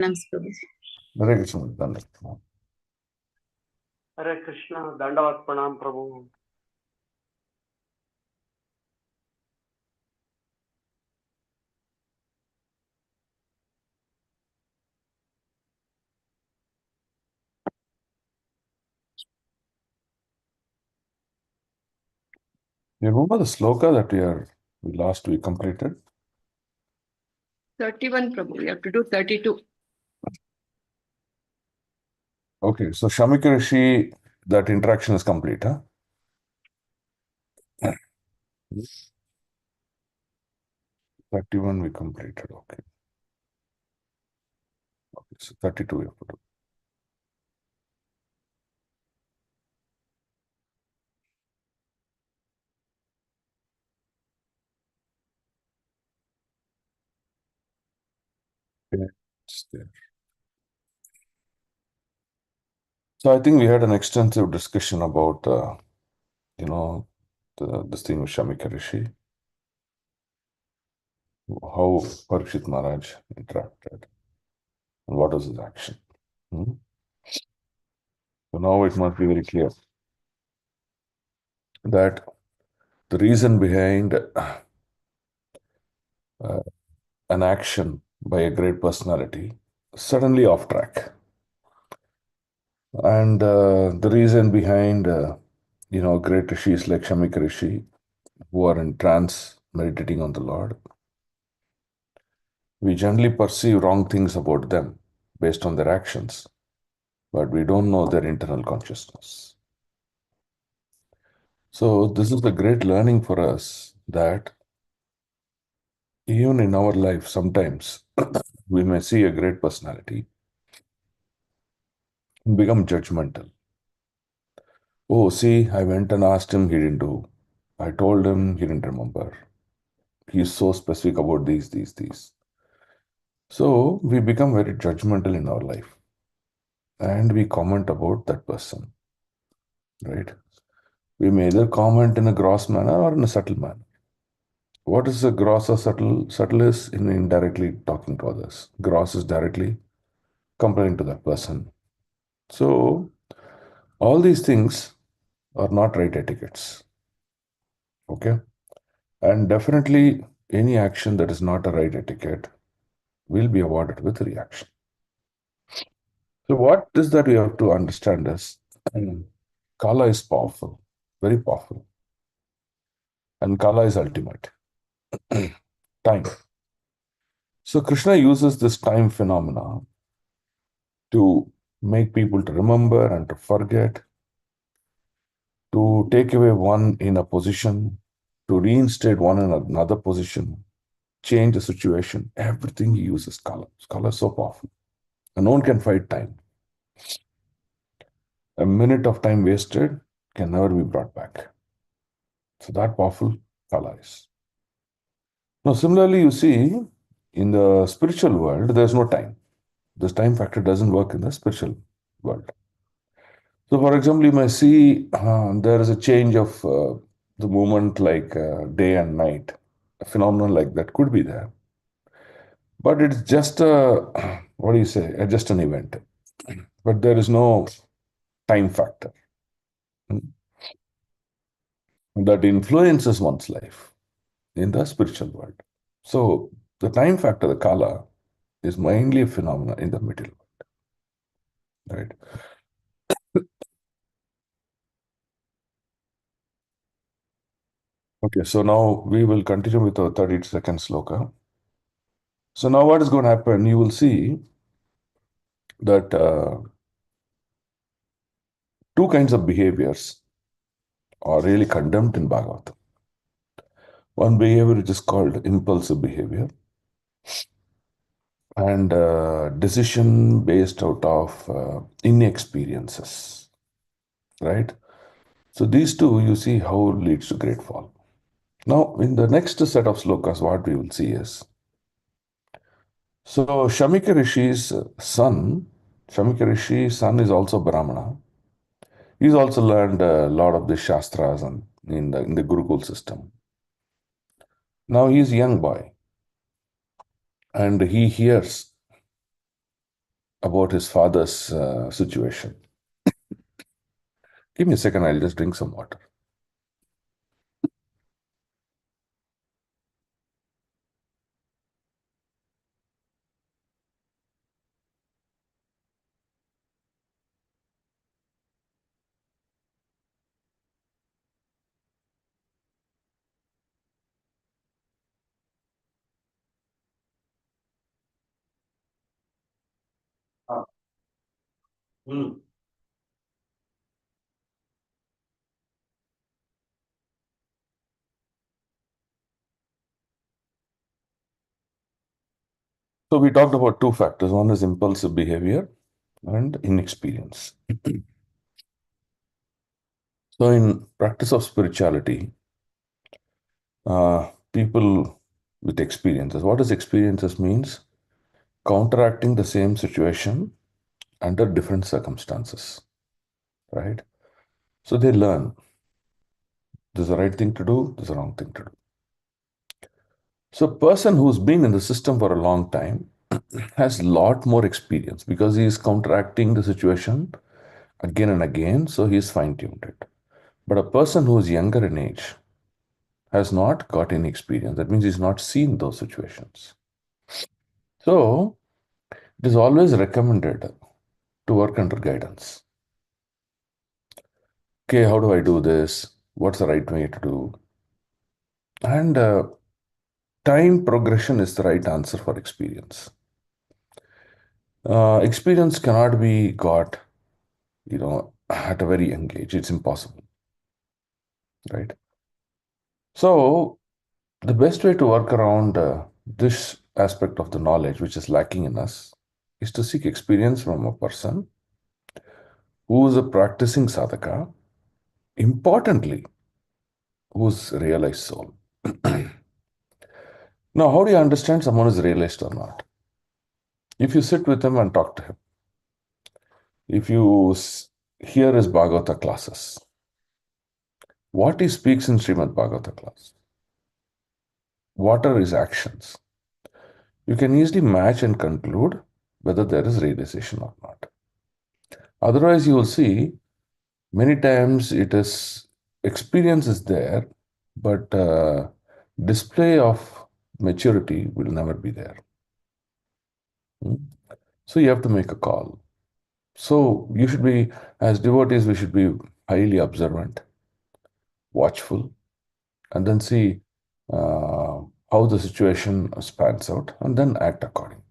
Prabhuji. Hare Krishna, Dandavat. Hare Krishna, Dandavat Pranam Prabhu. You remember the sloka that we last week completed? 31, Prabhu. You have to do 32. Okay, so Shamika Rishi, that interaction is complete, huh? 31 we completed, okay. Okay, so 32 we have to do. Okay, it's there. So I think we had an extensive discussion about, this thing with Shamika Rishi, how Parikshit Maharaj interacted, and what was his action. Hmm? So now it must be very clear that the reason behind an action by a great personality suddenly off track, and the reason behind great rishis like Shamika Rishi who are in trance meditating on the Lord, we generally perceive wrong things about them based on their actions, but we don't know their internal consciousness. So this is a great learning for us that even in our life sometimes we may see a great personality and become judgmental. Oh, see, I went and asked him, he didn't do. I told him, he didn't remember. He's so specific about these. So we become very judgmental in our life and we comment about that person, right? We may either comment in a gross manner or in a subtle manner. What is a gross or subtle? Subtle is in indirectly talking to others. Gross is directly comparing to that person. So all these things are not right etiquettes. Okay? And definitely any action that is not a right etiquette will be avoided with reaction. So what is that we have to understand is Kala is powerful, very powerful. And Kala is ultimate. Time. So Krishna uses this time phenomena to make people to remember and to forget, to take away one in a position, to reinstate one in another position, change the situation. Everything he uses Kala. Kala is so powerful. And no one can fight time. A minute of time wasted can never be brought back. So that powerful Kala is. Now, similarly, you see, in the spiritual world, there's no time. This time factor doesn't work in the spiritual world. So, for example, you may see there is a change of the movement like day and night. A phenomenon like that could be there. But it's just a, what do you say, just an event. But there is no time factor that influences one's life in the spiritual world. So the time factor, the Kala, is mainly a phenomenon in the middle world, right? Okay, so now we will continue with our 32nd sloka. So now what is going to happen? You will see that two kinds of behaviors are really condemned in Bhagavatam. One behavior which is called impulsive behavior and decision based out of inexperiences, right? So these two, you see how leads to great fall. Now, in the next set of slokas, what we will see is, so Shamika Rishi's son, Shamika Rishi's son is also Brahmana. He's also learned a lot of the Shastras and in the Gurukul system. Now he's a young boy and he hears about his father's situation. Give me a second, I'll just drink some water. Hmm. So we talked about two factors. One is impulsive behavior and inexperience. So in practice of spirituality, people with experiences, what does experiences means? Counteracting the same situation under different circumstances, right? So they learn this is the right thing to do, this is the wrong thing to do. So a person who's been in the system for a long time has a lot more experience because he is counteracting the situation again and again, so he is fine-tuned it. But a person who is younger in age has not got any experience. That means he's not seen those situations. So it is always recommended to work under guidance. Okay, how do I do this? What's the right way to do? And time progression is the right answer for experience. Experience cannot be got, at a very young age. It's impossible, right? So the best way to work around this aspect of the knowledge which is lacking in us is to seek experience from a person who is a practicing sadhaka, importantly, who's realized soul. Now, how do you understand someone is realized or not? If you sit with him and talk to him, if you hear his Bhagavata classes, what he speaks in Srimad Bhagavata class, what are his actions, you can easily match and conclude whether there is realization or not. Otherwise, you will see many times it is experience is there, but display of maturity will never be there. So you have to make a call. So you should be, as devotees, we should be highly observant, watchful, and then see how the situation spans out and then act accordingly.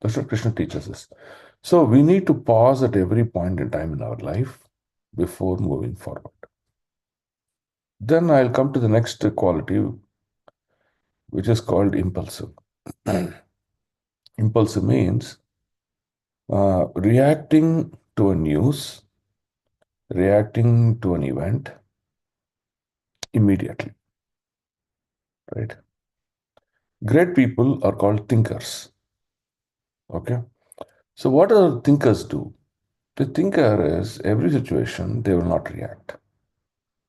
That's what Krishna teaches us. So we need to pause at every point in time in our life before moving forward. Then I'll come to the next quality, which is called impulsive. Impulsive means reacting to a news, reacting to an event immediately, right? Great people are called thinkers. Okay. So what do thinkers do? The thinker is every situation, they will not react.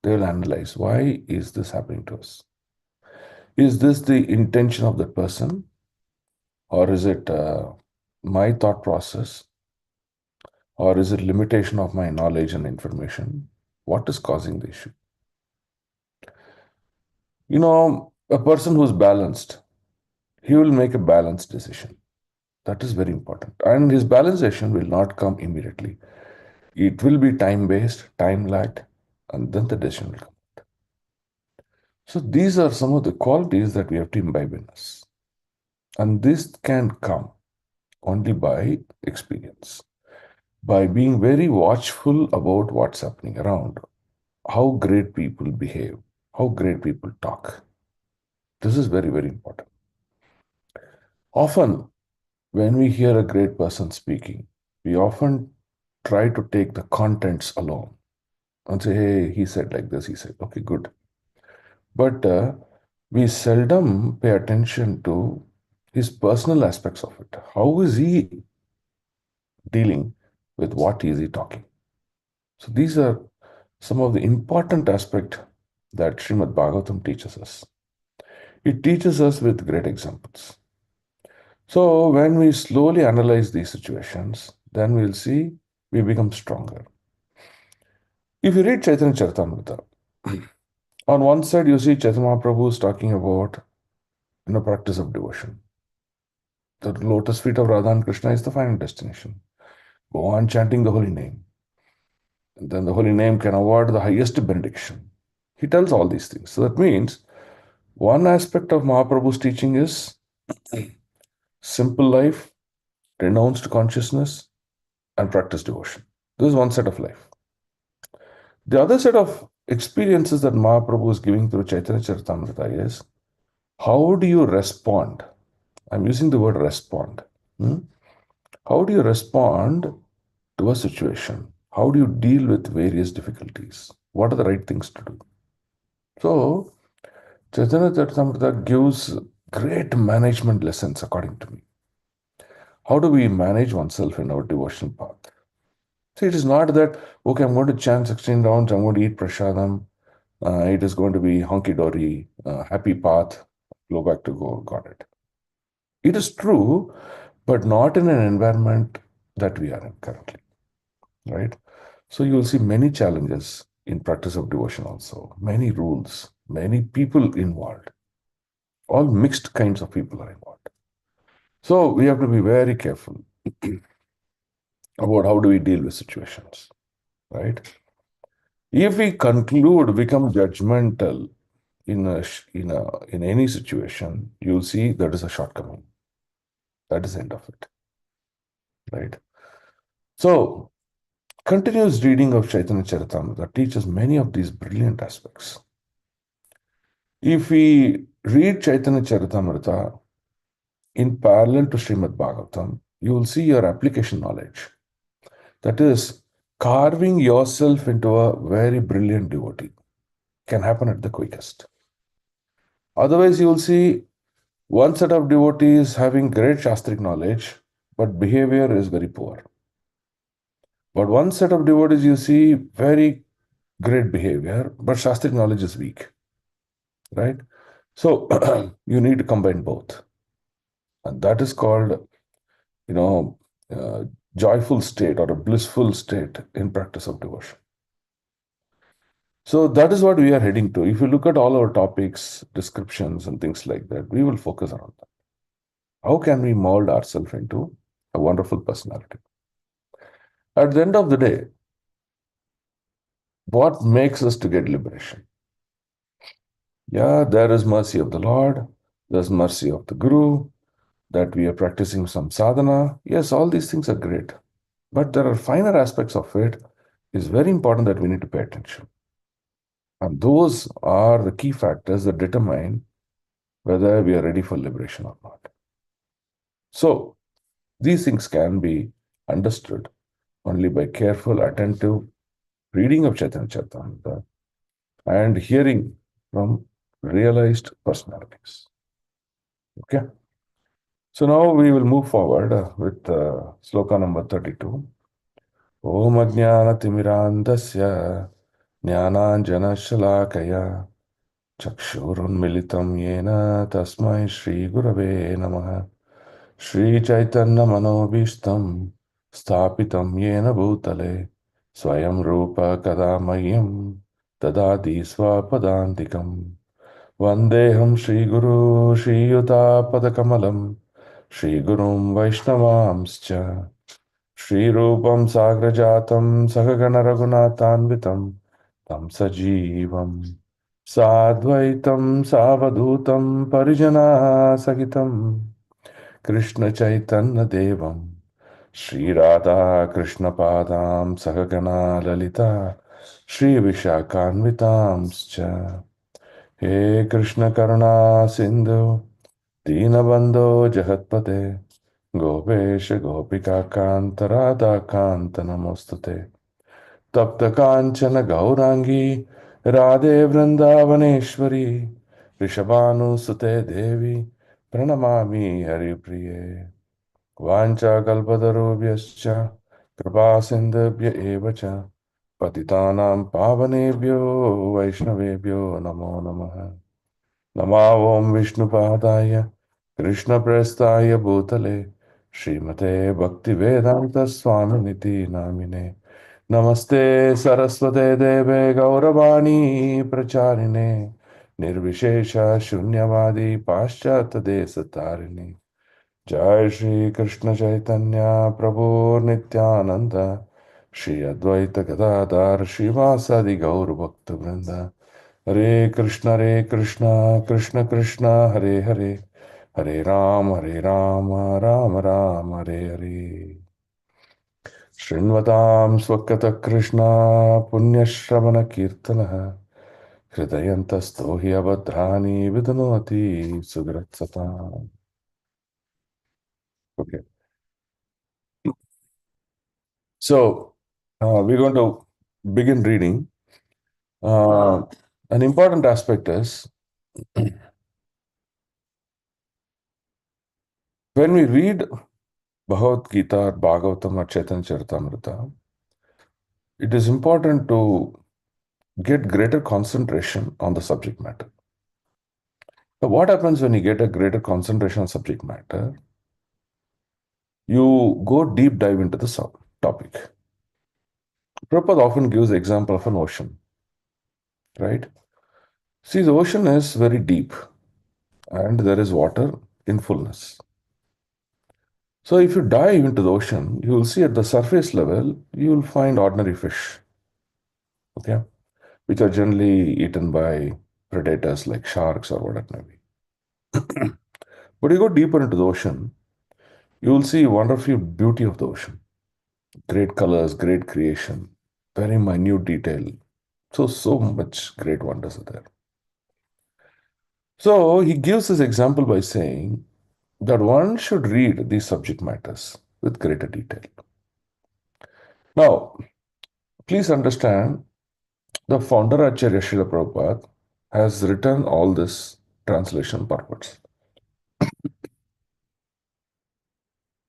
They will analyze why is this happening to us? Is this the intention of the person? Or is it my thought process? Or is it limitation of my knowledge and information? What is causing the issue? A person who's balanced, he will make a balanced decision. That is very important. And his balanced decision will not come immediately. It will be time-based, time-lagged, and then the decision will come. So these are some of the qualities that we have to imbibe in us. And this can come only by experience, by being very watchful about what's happening around, how great people behave, how great people talk. This is very, very important. Often, when we hear a great person speaking, we often try to take the contents alone and say, hey, he said like this, he said, okay, good. But we seldom pay attention to his personal aspects of it. How is he dealing with what is he talking? So these are some of the important aspects that Srimad Bhagavatam teaches us. It teaches us with great examples. So when we slowly analyze these situations, then we'll see we become stronger. If you read Chaitanya Charitamrita, on one side you see Chaitanya Mahaprabhu is talking about practice of devotion. The lotus feet of Radha and Krishna is the final destination. Go on chanting the holy name. And then the holy name can award the highest benediction. He tells all these things. So that means one aspect of Mahaprabhu's teaching is simple life, renounced consciousness, and practice devotion. This is one set of life. The other set of experiences that Mahaprabhu is giving through Chaitanya Charitamrita is how do you respond? I'm using the word respond. How do you respond to a situation? How do you deal with various difficulties? What are the right things to do? So, Chaitanya Charitamrita gives great management lessons according to me. How do we manage oneself in our devotional path? See, it is not that, okay, I'm going to chant 16 rounds, I'm going to eat prasadam, it is going to be honky-dory, happy path, go back to go, got it. It is true, but not in an environment that we are in currently, right? So you will see many challenges in practice of devotion also, many rules, many people involved, all mixed kinds of people are involved. So we have to be very careful about how do we deal with situations, right? If we conclude, become judgmental in any situation, you'll see that is a shortcoming. That is the end of it, right? So continuous reading of Chaitanya Charitamrita teaches many of these brilliant aspects. If we read Chaitanya Charitamrita in parallel to Srimad Bhagavatam, you will see your application knowledge. That is, carving yourself into a very brilliant devotee can happen at the quickest. Otherwise, you will see one set of devotees having great Shastric knowledge, but behavior is very poor. But one set of devotees you see very great behavior, but Shastric knowledge is weak, right? So you need to combine both. And that is called, joyful state or a blissful state in practice of devotion. So that is what we are heading to. If you look at all our topics, descriptions, and things like that, we will focus on that. How can we mold ourselves into a wonderful personality? At the end of the day, what makes us to get liberation? Yeah, there is mercy of the Lord, there's mercy of the Guru, that we are practicing some sadhana. Yes, all these things are great. But there are finer aspects of it. It's very important that we need to pay attention. And those are the key factors that determine whether we are ready for liberation or not. So, these things can be understood only by careful, attentive reading of Chaitanya Charitamrita and hearing from realized personalities. Okay? So now we will move forward with sloka number 32. Om Ajnanatimirandasya Jnananjanashalakaya Chakshurunmilitam Yena Tasmai Shri Gurave Namaha Shri Chaitanya Manobishtam Sthapitam Yena Bhutale Swayam Rupa Kadamayam Tadadi Swapadantikam Vandeham Shri Guru Shri Yuta Padakamalam Shri Gurum Vaishnavamscha Shri Rupam Sagrajatam Sagagana Raghunathanvitam Tam Sajivam Sadvaitam Savadutam Parijana Sagitam Krishna Chaitanya Devam Shri Radha Krishna Padam Sagagana Lalita Shri Vishakhanvitamscha He Krishna Karuna Sindhu Dinabandho Jagatpate Gopesh Gopika Kanta Radha Kanta Namostute Tapta Kanchana Gaurangi Radhe Vrindavaneshwari Rishabhanu Sute Devi Pranamami Haripriye Vancha Kalpatarubhyascha Kripa Sindhubhya Evacha Patitanam Pavanebhyo Vaishnavebhyo Namo Namaha Nama Om Vishnupadaya Krishna प्रस्थाय भूतले श्रीमते भक्ति वेदांत स्वामी निति नामिने नमस्ते सरस्वते देवे गौरवाणी प्रचारिणे निर्विशेष शून्यवादी पाश्चात्य देश तारिणे जय श्री कृष्ण चैतन्य प्रभु नित्यानंद श्री अद्वैत गदाधर श्रीवासादि गौर भक्त वृंद हरे कृष्ण कृष्ण कृष्ण हरे हरे हरे राम राम राम हरे हरे शृण्वतां स्वकतः कृष्ण पुण्यश्रवण कीर्तनः हृदयन्तस्थो हि अभद्राणि विदनोति सुग्रत्सताम्. Okay. So, we're going to begin reading. An important aspect is when we read Bhagavad Gita or Bhagavatam or Chaitanya Charitamrita, it is important to get greater concentration on the subject matter. So, what happens when you get a greater concentration on subject matter? You go deep dive into the topic. Prabhupada often gives the example of an ocean, right? See, the ocean is very deep and there is water in fullness. So if you dive into the ocean, you will see at the surface level, you will find ordinary fish, okay, which are generally eaten by predators like sharks or what it may be. But you go deeper into the ocean, you will see wonderful beauty of the ocean. Great colors, great creation, very minute detail. So much great wonders are there. So he gives this example by saying that one should read these subject matters with greater detail. Now, please understand the founder Acharya Srila Prabhupada has written all this translation purports,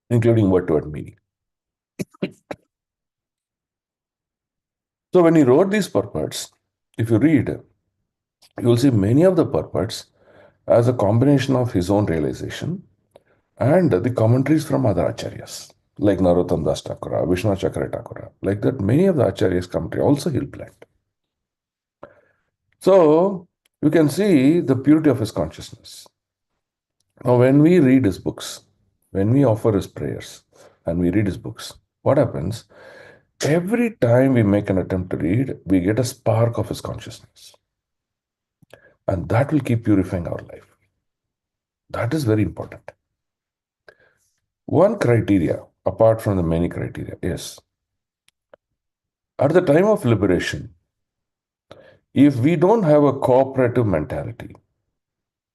including word-to-word meaning. So when he wrote these purports, if you read, you will see many of the purports as a combination of his own realization and the commentaries from other acharyas, like Narottam Das Thakura, Vishnu Chakra Thakura, like that many of the acharyas' commentary also he'll blend. So you can see the purity of his consciousness. Now, when we read his books, when we offer his prayers and we read his books, what happens? Every time we make an attempt to read, we get a spark of his consciousness. And that will keep purifying our life. That is very important. One criteria, apart from the many criteria, is at the time of liberation, if we don't have a cooperative mentality,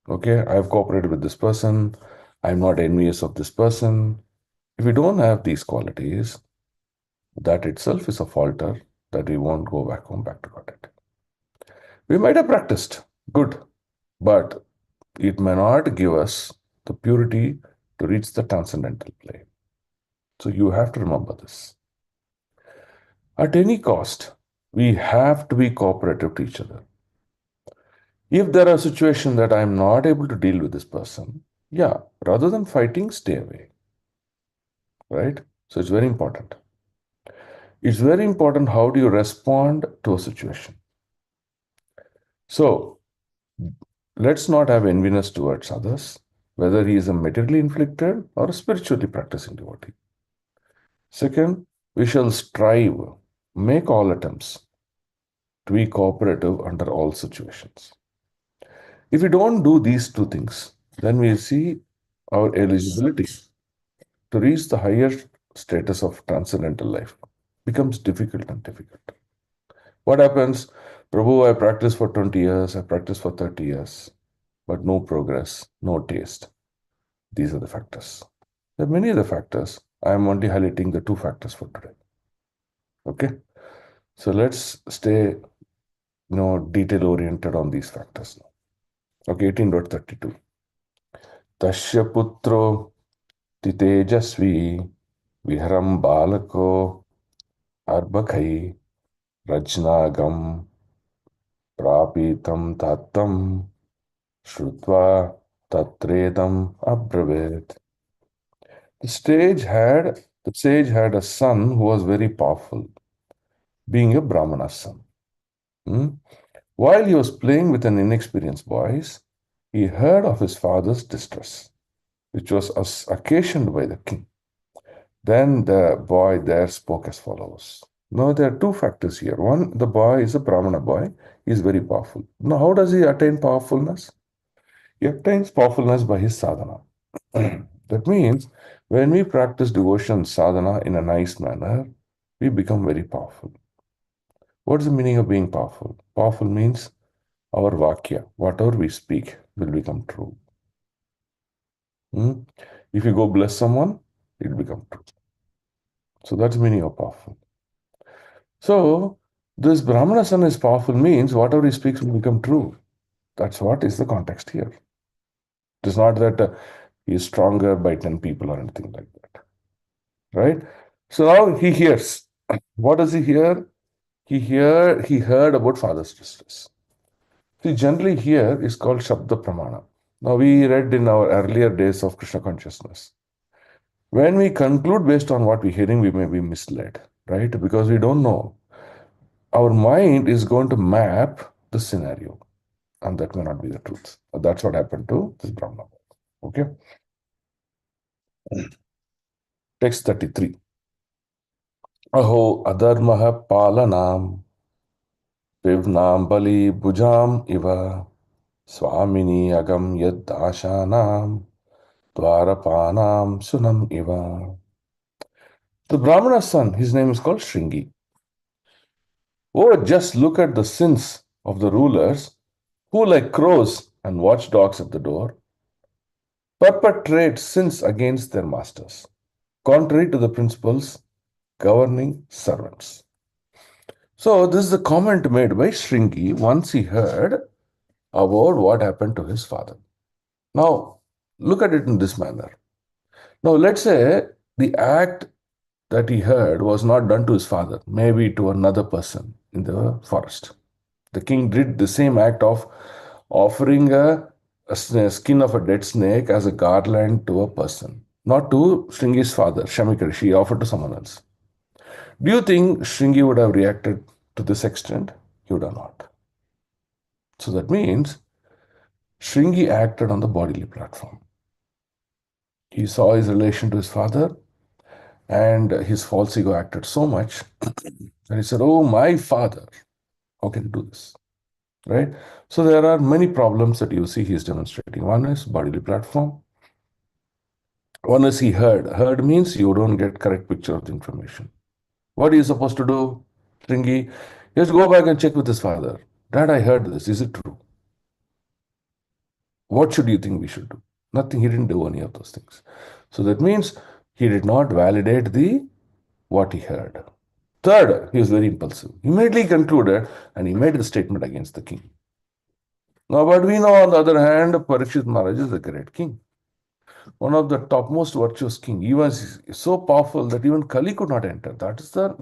okay, I've cooperated with this person, I'm not envious of this person. If we don't have these qualities, that itself is a falter that we won't go back home, back to Godhead. We might have practiced, good, but it may not give us the purity to reach the transcendental plane. So you have to remember this. At any cost, we have to be cooperative to each other. If there are situations that I'm not able to deal with this person, yeah, rather than fighting, stay away. Right? So it's very important. It's very important how do you respond to a situation. So let's not have enviness towards others, whether he is a materially inflicted or a spiritually practicing devotee. Second, we shall strive, make all attempts to be cooperative under all situations. If we don't do these two things, then we see our eligibility to reach the higher status of transcendental life becomes difficult and difficult. What happens? Prabhu, I practiced for 20 years, I practiced for 30 years, but no progress, no taste. These are the factors. There are many other factors. I am only highlighting the two factors for today. Okay? So let's stay detail oriented on these factors now. Okay, 18.32. Tasya putro titejasvi viharam balako arbakai rajnagam prapitam tattam shrutva Tatredam abravit. The sage had a son who was very powerful, being a Brahmana's son. Hmm? While he was playing with an inexperienced boy, he heard of his father's distress, which was occasioned by the king. Then the boy there spoke as follows. Now, there are two factors here. One, the boy is a Brahmana boy. He is very powerful. Now, how does he attain powerfulness? He obtains powerfulness by his sadhana. That means when we practice devotion sadhana in a nice manner, we become very powerful. What is the meaning of being powerful? Powerful means our vakya, whatever we speak, will become true. If you go bless someone, it will become true. So that's the meaning of powerful. So this Brahmana son is powerful means whatever he speaks will become true. That's what is the context here. It is not that he is stronger by 10 people or anything like that. Right? So now he hears. What does he hear? He heard about father's distress. See, generally here is called Shabda Pramana. Now we read in our earlier days of Krishna consciousness. When we conclude based on what we're hearing, we may be misled, right? Because we don't know. Our mind is going to map the scenario, and that may not be the truth. That's what happened to this Brahmana. Okay? Text 33. Aho adharmaha palanam pivnam bali bhujam iva swamini agam yad ashanam dwarapanam sunam iva. The Brahmana's son, his name is called Shringi. Oh, just look at the sins of the rulers who, like crows and watchdogs at the door, perpetrate sins against their masters, contrary to the principles governing servants. So, this is a comment made by Shringi once he heard about what happened to his father. Now, look at it in this manner. Now, let's say the act that he heard was not done to his father, maybe to another person in the forest. The king did the same act of offering a skin of a dead snake as a garland to a person, not to Shringi's father, Shamikari. She offered to someone else. Do you think Shringi would have reacted to this extent? He would have not. So that means Shringi acted on the bodily platform. He saw his relation to his father, and his false ego acted so much that he said, "Oh, my father, how can you do this?" Right? So there are many problems that you see he is demonstrating. One is bodily platform. One is he heard. Heard means you don't get correct picture of the information. What are you supposed to do, Shringi? He has to go back and check with his father. Dad, I heard this. Is it true? What should you think we should do? Nothing. He didn't do any of those things. So that means he did not validate what he heard. Third, he was very impulsive. Immediately concluded and he made the statement against the king. Now, but we know on the other hand, Parikshit Maharaj is a great king. One of the topmost virtuous king. He was so powerful that even Kali could not enter. That is the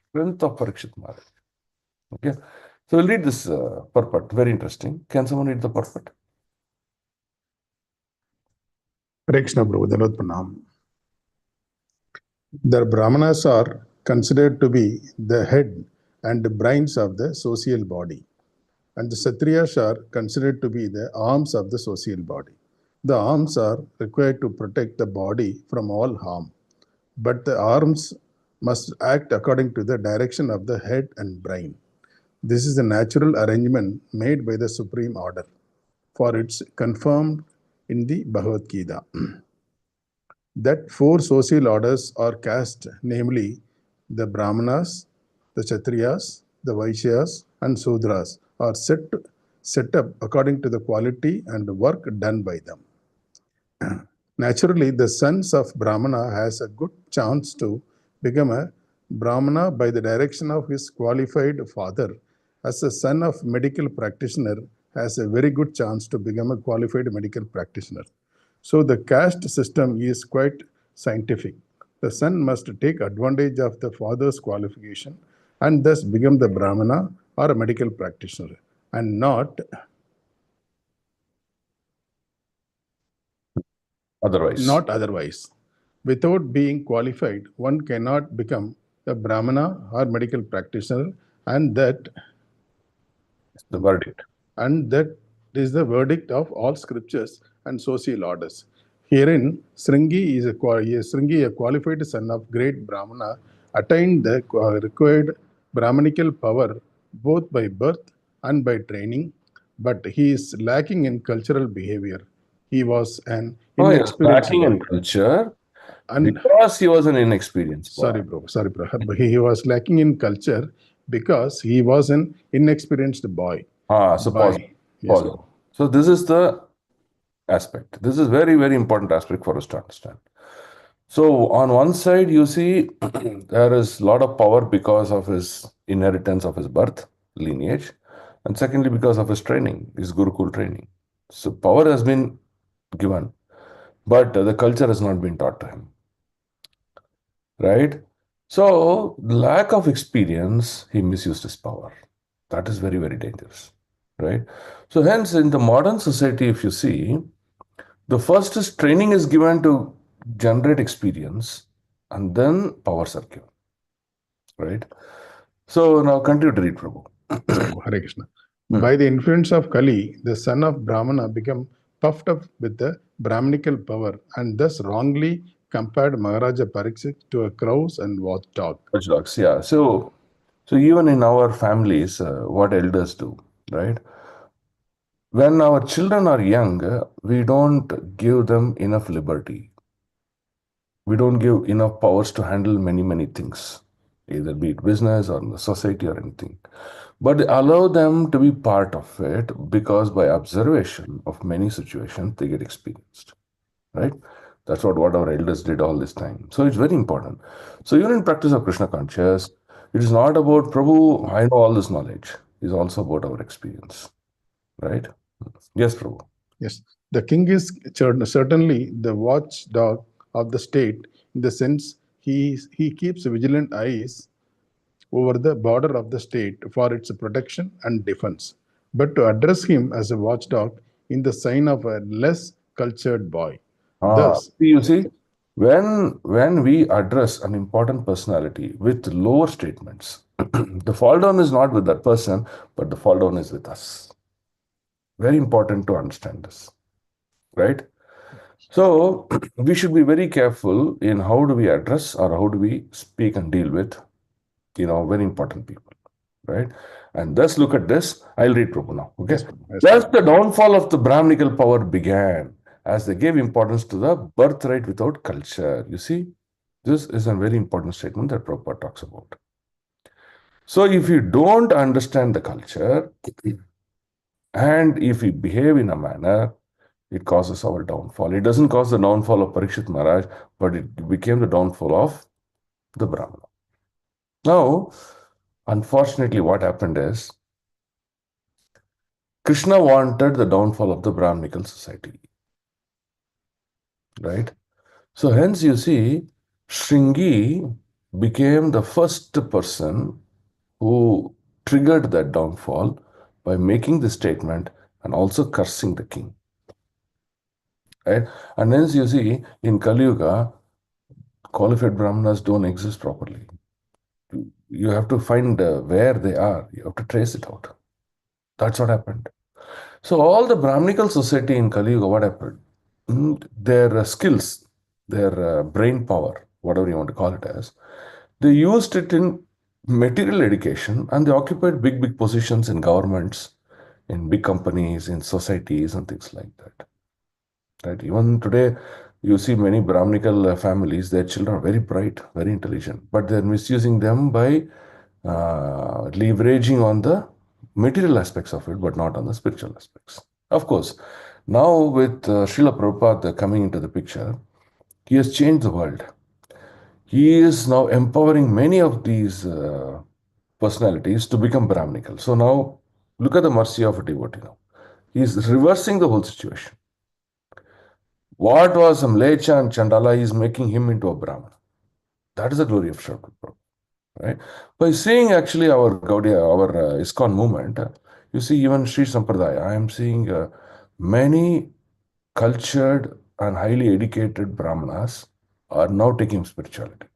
strength of Parikshit Maharaj. Okay. So we'll read this purport. Very interesting. Can someone read the purport? Hare Krishna Prabhu, Dandavat Pranam. The Brahmanas are considered to be the head and brains of the social body, and the Kshatriyas are considered to be the arms of the social body. The arms are required to protect the body from all harm, but the arms must act according to the direction of the head and brain. This is a natural arrangement made by the Supreme Order, for it's confirmed in the Bhagavad Gita. That four social orders are caste, namely the Brahmanas, the Kshatriyas, the Vaishyas, and Sudras, are set up according to the quality and work done by them. Naturally, the sons of Brahmana has a good chance to become a Brahmana by the direction of his qualified father. As a son of medical practitioner, has a very good chance to become a qualified medical practitioner. So the caste system is quite scientific. The son must take advantage of the father's qualification and thus become the Brahmana or a medical practitioner, and not Otherwise, not otherwise. Without being qualified, one cannot become a Brahmana or medical practitioner, and that the verdict. and that is the verdict of all scriptures and social orders. Herein, Sringi, a qualified son of great Brahmana, attained the required Brahmanical power both by birth and by training, but he is lacking in cultural behavior. He was an Oh, he was inexperienced lacking in boy. culture And because he was an inexperienced boy. sorry, bro. He was lacking in culture because he was an inexperienced boy. So pause. Yes, Pause. bro. So this is the aspect. This is very, very important aspect for us to understand. So on one side, you see there is a lot of power because of his inheritance of his birth, lineage, and secondly, because of his training, his Gurukul training. So power has been given, but the culture has not been taught to him, right? So lack of experience, he misused his power. That is very, very dangerous, right? So hence, in the modern society, if you see, the first is training is given to generate experience, and then powers are given, right? So now continue to read, Prabhu. Yes, Prabhu. Hare Krishna. By the influence of Kali, the son of Brahmana became puffed up with the Brahmanical power and thus wrongly compared Maharaja Pariksit to a crows and watchdog. Watchdogs, yeah. So even in our families, what elders do, right? When our children are young, we don't give them enough liberty. We don't give enough powers to handle many, many things, either be it business or in the society or anything. But allow them to be part of it because by observation of many situations, they get experienced, right? That's what our elders did all this time. So it's very important. So even in practice of Krishna conscious, it is not about Prabhu, I know all this knowledge. It's also about our experience, right? Yes, Prabhu. Yes, the king is certainly the watchdog of the state in the sense he keeps vigilant eyes over the border of the state for its protection and defense. But to address him as a watchdog in the sign of a less cultured boy. Thus, You see, when we address an important personality with lower statements, the fall down is not with that person, but the fall down is with us. Very important to understand this, right? So we should be very careful in how do we address or how do we speak and deal with, very important people, right? And thus look at this. I'll read Prabhu now. Okay. Yes, Thus the downfall of the Brahminical power began as they gave importance to the birthright without culture. You see, this is a very important statement that Prabhupada talks about. So if you don't understand the culture and if we behave in a manner, it causes our downfall. It doesn't cause the downfall of Parikshit Maharaj, but it became the downfall of the Brahmana. Now, unfortunately, what happened is Krishna wanted the downfall of the Brahminical society, right? So hence you see, Shringi became the first person who triggered that downfall by making the statement and also cursing the king, right? And hence you see, in Kali Yuga, qualified Brahmanas don't exist properly. You have to find where they are. You have to trace it out. That's what happened. So all the Brahminical society in Kali Yuga, what happened? Their skills, their brain power, whatever you want to call it as, they used it in material education and they occupied big, big positions in governments, in big companies, in societies and things like that. Right? Even today, you see many Brahminical families, their children are very bright, very intelligent, but they're misusing them by leveraging on the material aspects of it, but not on the spiritual aspects. Of course, now with Srila Prabhupada coming into the picture, he has changed the world. He is now empowering many of these personalities to become Brahminical. So now, look at the mercy of a devotee now. He is reversing the whole situation. What was some Lecha and Chandala, he is making him into a Brahman. That is the glory of Srila Prabhupada. Right? By seeing actually our Gaudiya, our ISKCON movement, you see even Sri Sampradaya, I am seeing many cultured and highly educated Brahmanas are now taking spirituality.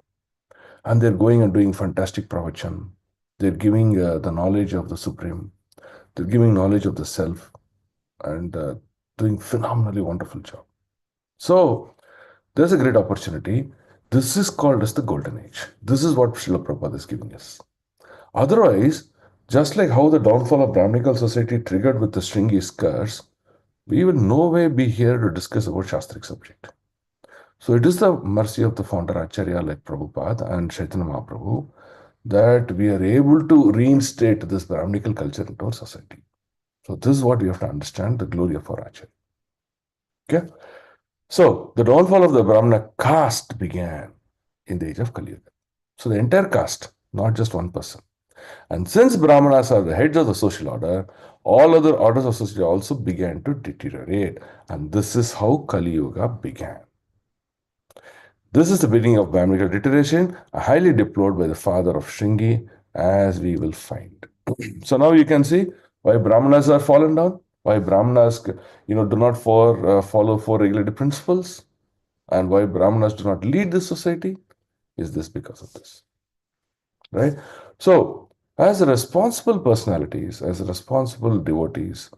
And they're going and doing fantastic pravachan. They're giving the knowledge of the Supreme. They're giving knowledge of the self and doing phenomenally wonderful job. So there's a great opportunity. This is called as the golden age. This is what Srila Prabhupada is giving us. Otherwise, just like how the downfall of Brahminical society triggered with the stringy curse, we will no way be here to discuss about Shastric subject. So it is the mercy of the founder Acharya like Prabhupada and Chaitanya Mahaprabhu that we are able to reinstate this Brahminical culture into our society. So this is what we have to understand, the glory of our Acharya. Okay? So the downfall of the Brahmana caste began in the age of Kali Yuga. So the entire caste, not just one person. And since Brahmanas are the heads of the social order, all other orders of society also began to deteriorate. And this is how Kali Yuga began. This is the beginning of Brahminical deterioration, highly deplored by the father of Shringi, as we will find. So now you can see why Brahmanas are fallen down, why Brahmanas do not follow four regulative principles, and why Brahmanas do not lead the society. Is this because of this? Right? So, as responsible personalities, as responsible devotees,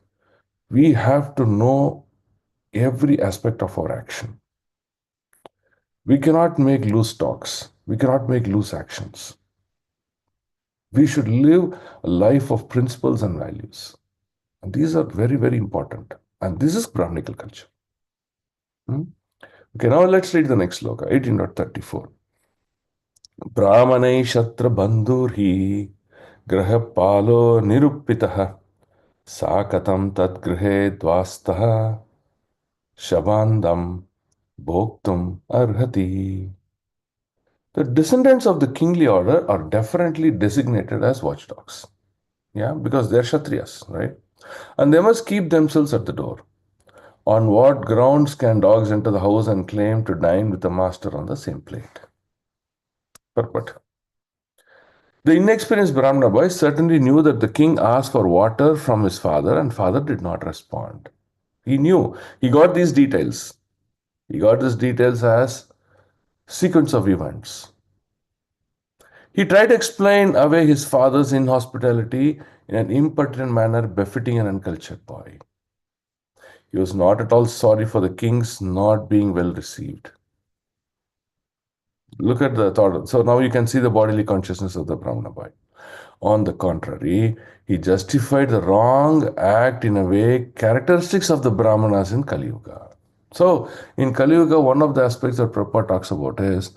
we have to know every aspect of our action. We cannot make loose talks. We cannot make loose actions. We should live a life of principles and values. And these are very, very important. And this is Brahminical culture. Okay, now let's read the next sloka, 18.34. Brahmanai shatra bandhurhi grahapalo nirupitaha sakatam tad grihe dvastaha shabandam bhoktum arhati. The descendants of the kingly order are definitely designated as watchdogs. Yeah, because they're Kshatriyas, right? And they must keep themselves at the door. On what grounds can dogs enter the house and claim to dine with the master on the same plate? Purport. The inexperienced Brahmana boy certainly knew that the king asked for water from his father and father did not respond. He knew. He got these details. He got these details as sequence of events. He tried to explain away his father's inhospitality in an impertinent manner befitting an uncultured boy. He was not at all sorry for the king's not being well received. Look at the thought. So now you can see the bodily consciousness of the Brahmana boy. On the contrary, he justified the wrong act in a way characteristics of the Brahmanas in Kali Yuga. So in Kali Yuga, one of the aspects that Prabhupada talks about is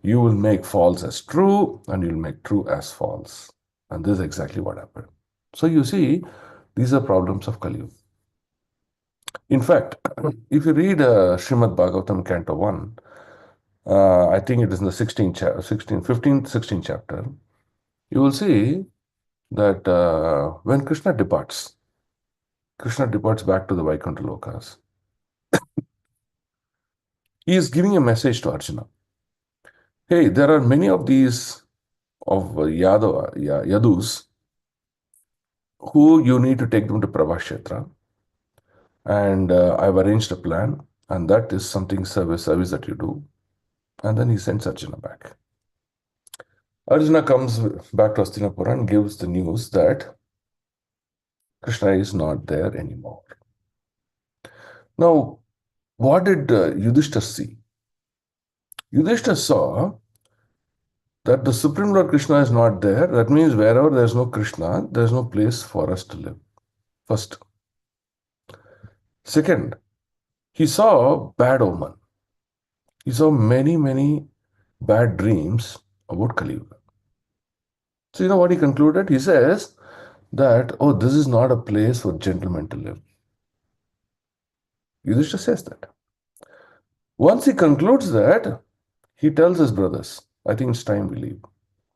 you will make false as true and you will make true as false. And this is exactly what happened. So you see, these are problems of Kali Yuga. In fact, if you read Srimad Bhagavatham, Canto 1, I think it is in the 15th, 16th chapter, you will see that when Krishna departs back to the Vaikuntha Lokas. He is giving a message to Arjuna. Hey, there are many of these of Yadus who you need to take them to Prabhashetra. And I've arranged a plan, and that is something service that you do. And then he sends Arjuna back. Arjuna comes back to Hastinapura and gives the news that Krishna is not there anymore. Now, what did Yudhishthira see? Yudhishthira saw that the Supreme Lord Krishna is not there. That means wherever there is no Krishna, there is no place for us to live. First. Second, he saw bad omen. He saw many, many bad dreams about Kali Yuga. So you know what he concluded? He says that, oh, this is not a place for gentlemen to live. Yudhishthira says that. Once he concludes that, he tells his brothers, I think it's time we leave.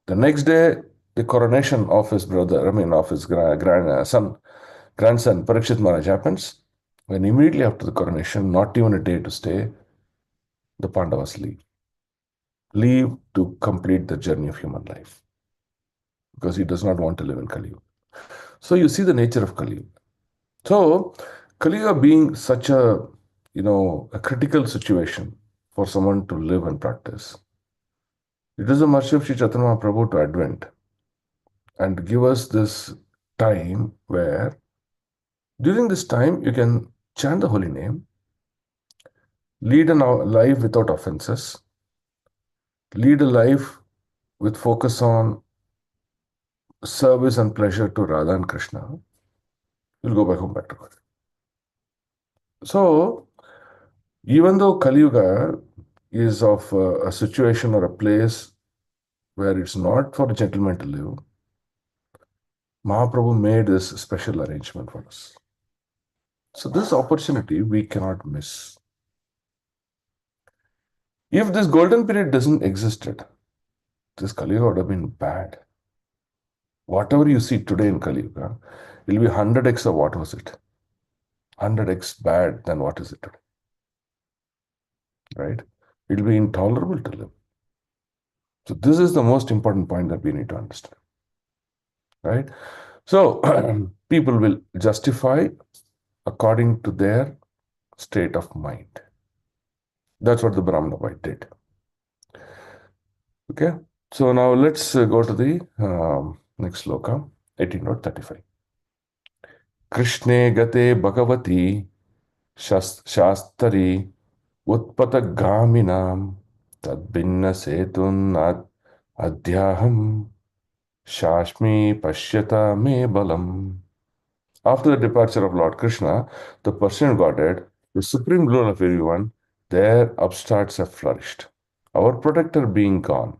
The next day, the coronation of his of his grandson, Parikshit Maharaj happens. When immediately after the coronation, not even a day to stay, the Pandavas leave. Leave to complete the journey of human life. Because he does not want to live in Kali Yuga. So you see the nature of Kali Yuga. So, Kali Yuga being such a a critical situation for someone to live and practice, it is the mercy of Sri Chaitanya Mahaprabhu to advent and give us this time where during this time you can chant the holy name, lead a life without offenses, lead a life with focus on service and pleasure to Radha and Krishna. You'll go back to God. So, even though Kali Yuga is of a situation or a place where it's not for a gentleman to live, Mahaprabhu made this special arrangement for us. So this opportunity we cannot miss. If this golden period doesn't existed, this Kali Yuga would have been bad. Whatever you see today in Kali Yuga, it will be 100x of what was it? 100x bad than what is it today. Right? It will be intolerable to live. So this is the most important point that we need to understand. Right? So people will justify according to their state of mind. That's what the Brahmana Bhai did. Okay, so now let's go to the next sloka, 18.35. Krishne gate bhagavati shastari utpatagaminam tadbinna setun adhyaham shashmi pashyata me balam. After the departure of Lord Krishna, the Persian Godhead, the supreme glory of everyone, their upstarts have flourished. Our protector being gone,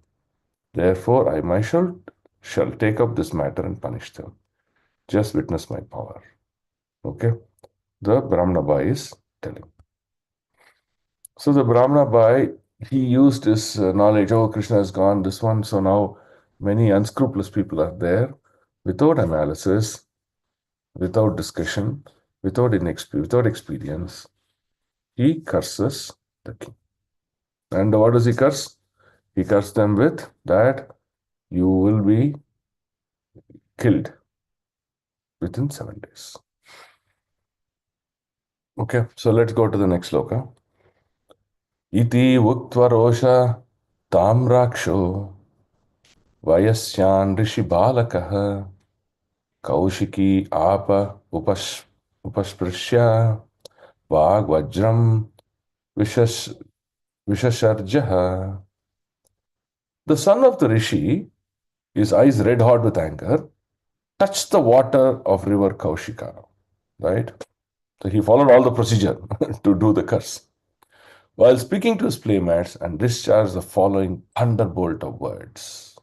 therefore I myself shall take up this matter and punish them. Just witness my power. Okay? The Brahmana Bhai is telling. So the Brahmana Bhai, he used his knowledge, oh, Krishna is gone, this one, so now many unscrupulous people are there, without analysis, without discussion, without experience, he curses the king. And what does he curse? He curses them with that you will be killed within 7 days. Okay, so let's go to the next sloka. Iti uktva rosha tamraksho vayasyan rishi balakah kaushiki apa upasprishya vagvajram vishasharjaha. The son of the rishi, his eyes red hot with anger, touched the water of river Kaushika, right? So he followed all the procedure to do the curse. While speaking to his playmates and discharged the following thunderbolt of words,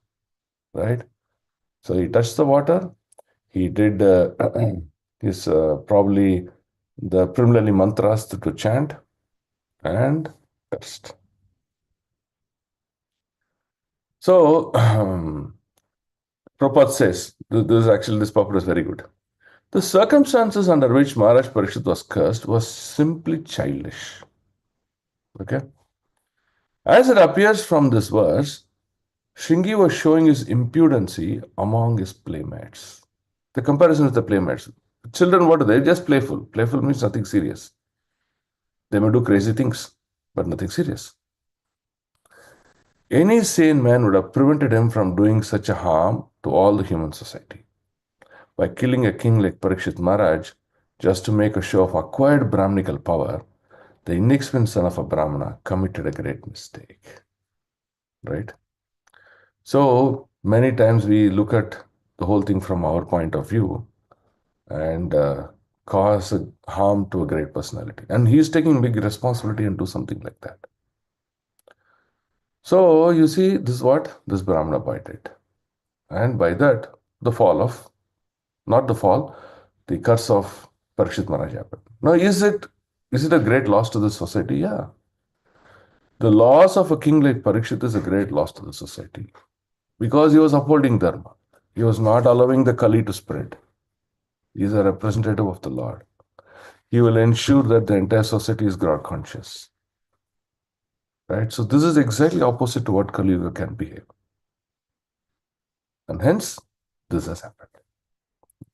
right? So he touched the water, he did his probably the preliminary mantras to chant and cursed. So Prabhupada says, this purport is very good. The circumstances under which Maharaj Parikshit was cursed was simply childish. Okay? As it appears from this verse, Shringi was showing his impudency among his playmates. The comparison with the playmates. Children, what are they? Just playful. Playful means nothing serious. They may do crazy things, but nothing serious. Any sane man would have prevented him from doing such a harm to all the human society. By killing a king like Parikshit Maharaj, just to make a show of acquired Brahminical power, the inexperienced son of a Brahmana committed a great mistake. Right? So, many times we look at the whole thing from our point of view and cause harm to a great personality. And he is taking big responsibility and do something like that. So, you see, this is what this Brahmana Bhai did. And by that, the curse of Parikshit Maharaj happened. Now, is it a great loss to the society? Yeah. The loss of a king like Parikshit is a great loss to the society because he was upholding Dharma. He was not allowing the Kali to spread. He is a representative of the Lord. He will ensure that the entire society is God conscious. Right? So this is exactly opposite to what Kali Yuga can behave. And hence, this has happened.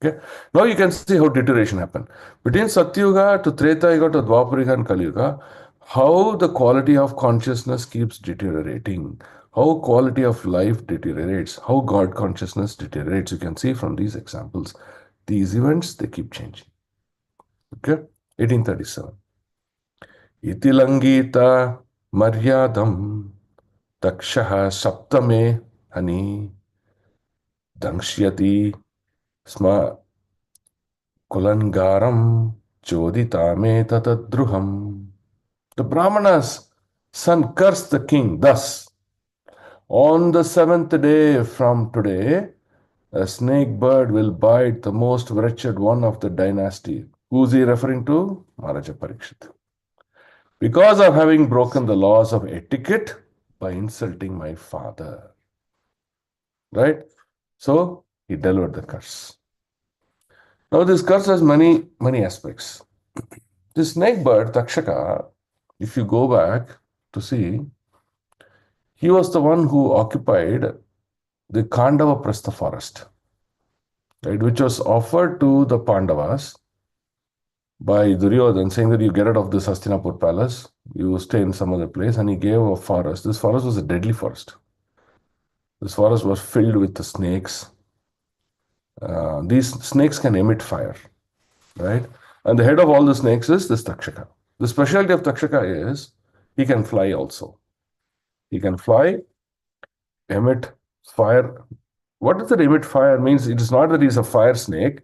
Okay. Now you can see how deterioration happened. Between Satyuga to Treta Yuga to Dwapara Yuga and Kali Yuga, how the quality of consciousness keeps deteriorating, how quality of life deteriorates, how God consciousness deteriorates. You can see from these examples. These events, they keep changing. Okay. 1837. Itilangita Maryadam Takshaha Saptame Hani Dangshyati Sma Kulangaram Choditame Tatadruham. The Brahmana's son cursed the king thus. On the seventh day from today, a snake bird will bite the most wretched one of the dynasty. Who is he referring to? Maharaja Parikshit. Because of having broken the laws of etiquette by insulting my father. Right? So, he delivered the curse. Now, this curse has many aspects. This snake bird, Takshaka, if you go back to see, he was the one who occupied the Kandava Prastha forest, right, which was offered to the Pandavas by Duryodhan, saying that you get out of this Hastinapur palace, you stay in some other place, and he gave a forest. This forest was a deadly forest. This forest was filled with the snakes. These snakes can emit fire, right? And the head of all the snakes is this Takshaka. The specialty of Takshaka is he can fly also. He can fly, emit fire. What does that emit fire means? It is not that he's a fire snake.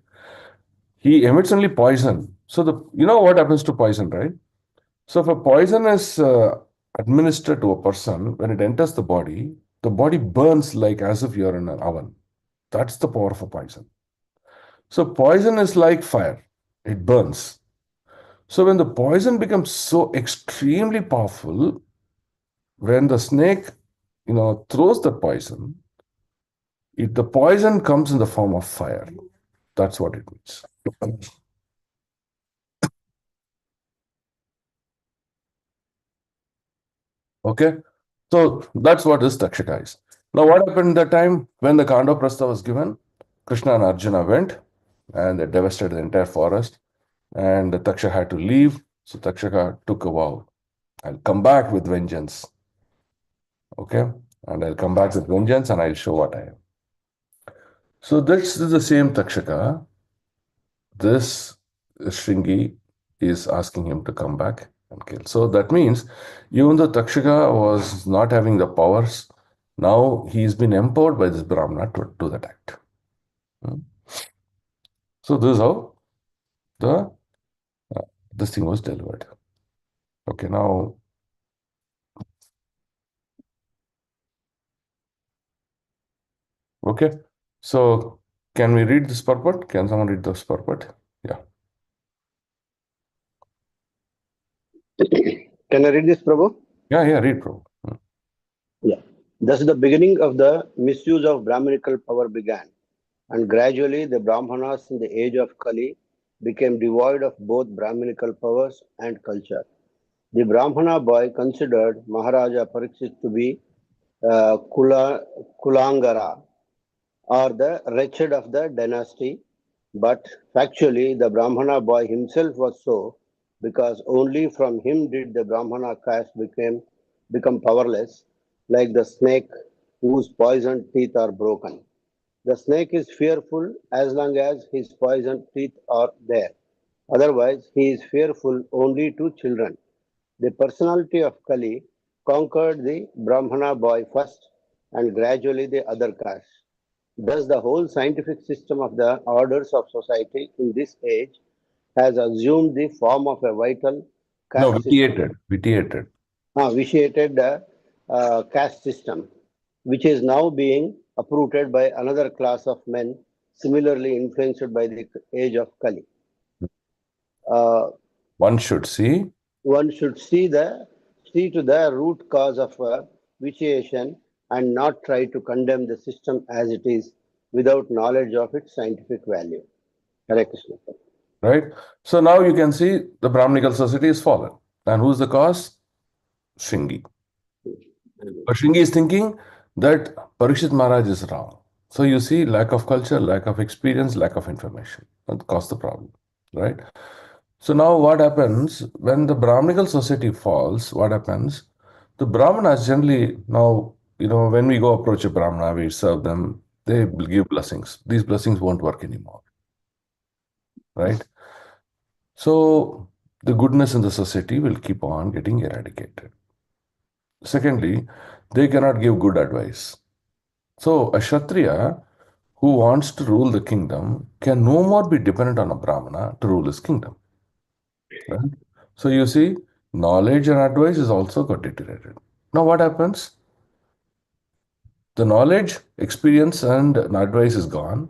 He emits only poison. So you know what happens to poison, right? So if a poison is administered to a person, when it enters the body burns like as if you're in an oven. That's the power of a poison. So poison is like fire. It burns. So when the poison becomes so extremely powerful, when the snake, throws the poison, the poison comes in the form of fire. That's what it means. Okay? So that's what this Takshaka is. Now what happened that time when the Kando Prastha was given? Krishna and Arjuna went and they devastated the entire forest and the Takshaka had to leave. So Takshaka took a vow. I'll come back with vengeance. Okay? And I'll come back with vengeance and I'll show what I am. So this is the same Takshaka. This Shringi is asking him to come back and kill. So that means even though Takshaka was not having the powers, now he's been empowered by this Brahmana to do that act. So this is how this thing was delivered. Okay, now okay. So can we read this purport? Can someone read this purport? Yeah. Can I read this, Prabhu? Yeah, read, Prabhu. Yeah. Thus the beginning of the misuse of Brahminical power began, and gradually the Brahmanas in the age of Kali became devoid of both Brahminical powers and culture. The Brahmana boy considered Maharaja Parikshit to be Kulangara, or the wretched of the dynasty, but factually the Brahmana boy himself was so, because only from him did the Brahmana caste become powerless, like the snake whose poisoned teeth are broken. The snake is fearful as long as his poisoned teeth are there. Otherwise, he is fearful only to children. The personality of Kali conquered the Brahmana boy first and gradually the other castes. Thus, the whole scientific system of the orders of society in this age has assumed the form of a vital No, caste system, vitiated. vitiated caste system, which is now being uprooted by another class of men similarly influenced by the age of Kali. One should see. One should see to the root cause of vitiation and not try to condemn the system as it is without knowledge of its scientific value. Hare Krishna. Right? So now you can see the Brahminical society is fallen. And who's the cause? Shringi. But Shringi is thinking that Parikshit Maharaj is wrong. So you see, lack of culture, lack of experience, lack of information that cause the problem, right? So now what happens when the Brahminical society falls? What happens? The Brahmanas generally now, when we go approach a Brahmana, we serve them, they give blessings. These blessings won't work anymore, right? So the goodness in the society will keep on getting eradicated. Secondly, they cannot give good advice. So a Kshatriya who wants to rule the kingdom can no more be dependent on a Brahmana to rule his kingdom. Right? So you see, knowledge and advice is also got deteriorated. Now what happens? The knowledge, experience, and advice is gone.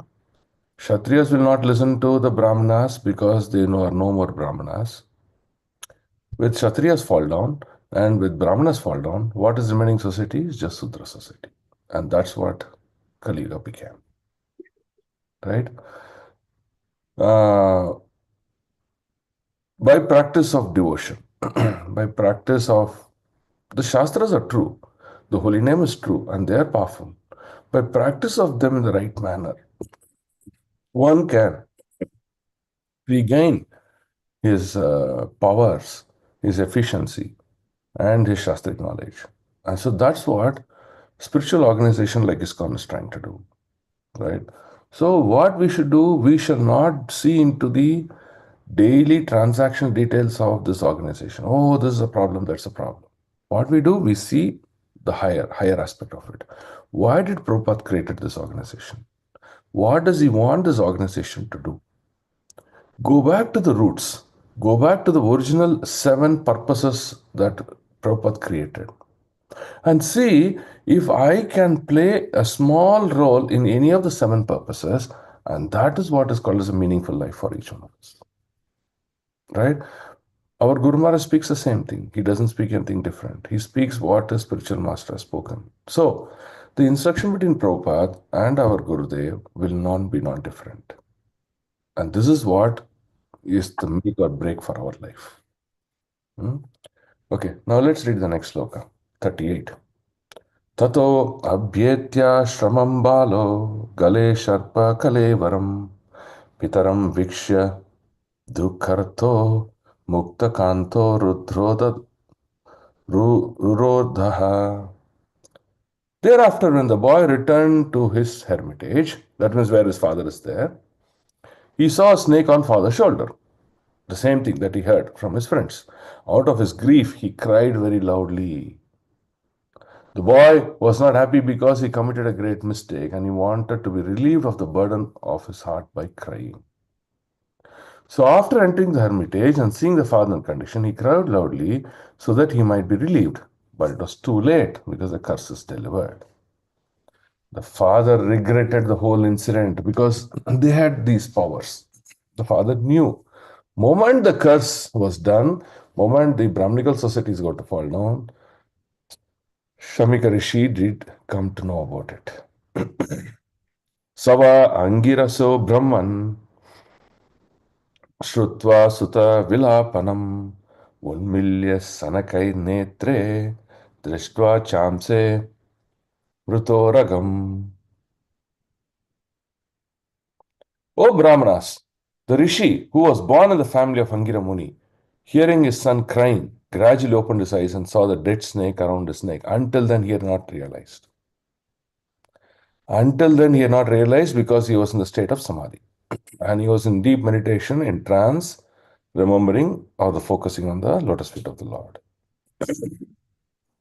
Kshatriyas will not listen to the Brahmanas because they know are no more Brahmanas. With Kshatriyas fall down and with Brahmanas fall down, what is remaining society is just Sudra society. And that's what Kali Yuga became. Right? By practice of devotion, by practice of the Shastras are true, the holy name is true, and they are powerful. By practice of them in the right manner, one can regain his powers, his efficiency, and his Shastric knowledge. And so that's what spiritual organization like ISKCON is trying to do, right? So what we should do, we shall not see into the daily transactional details of this organization. Oh, this is a problem, that's a problem. What we do, we see the higher aspect of it. Why did Prabhupada created this organization? What does he want this organization to do? Go back to the roots. Go back to the original 7 purposes that Prabhupada created. And see if I can play a small role in any of the 7 purposes, and that is what is called as a meaningful life for each one of us. Right? Our Guru Maharaj speaks the same thing. He doesn't speak anything different. He speaks what a spiritual master has spoken. So, the instruction between Prabhupada and our Gurudev will not be non-different. And this is what is the make or break for our life. Okay, now let's read the next sloka, 38. Tato abhyetya shramam balo gale sharpa kalevaram pitaram vikshya dukharto mukta kanto rurodhaha. Thereafter, when the boy returned to his hermitage, that means where his father is there, he saw a snake on father's shoulder. The same thing that he heard from his friends. Out of his grief, he cried very loudly. The boy was not happy because he committed a great mistake and he wanted to be relieved of the burden of his heart by crying. So after entering the hermitage and seeing the father in condition, he cried loudly so that he might be relieved. But it was too late because the curse is delivered. The father regretted the whole incident because they had these powers. The father knew. Moment the curse was done, moment the Brahminical societies got to fall down, Shamika Rishi did come to know about it. Sava Angiraso Brahman Shrutva Sutta Vilapanam Ulmilya Sanakai Netre Drishtva Chamse Vrutoragam. O Brahmanas, the Rishi, who was born in the family of Angira Muni, hearing his son crying, gradually opened his eyes and saw the dead snake around his neck. Until then, he had not realized. Until then, he had not realized because he was in the state of Samadhi. And he was in deep meditation, in trance, remembering or the focusing on the lotus feet of the Lord.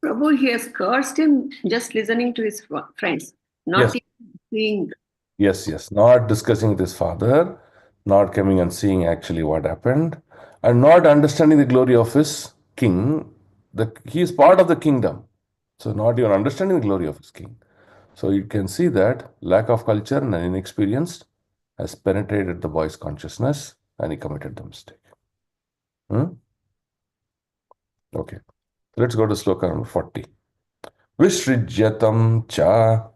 Prabhu, he has cursed him just listening to his friends, not Yes. even seeing. Yes. Not discussing with his father, not coming and seeing actually what happened, and not understanding the glory of his king. He is part of the kingdom. So not even understanding the glory of his king. So you can see that lack of culture and inexperience has penetrated the boy's consciousness and he committed the mistake. Okay. Let's go to sloka number 40. Vishrijyatam cha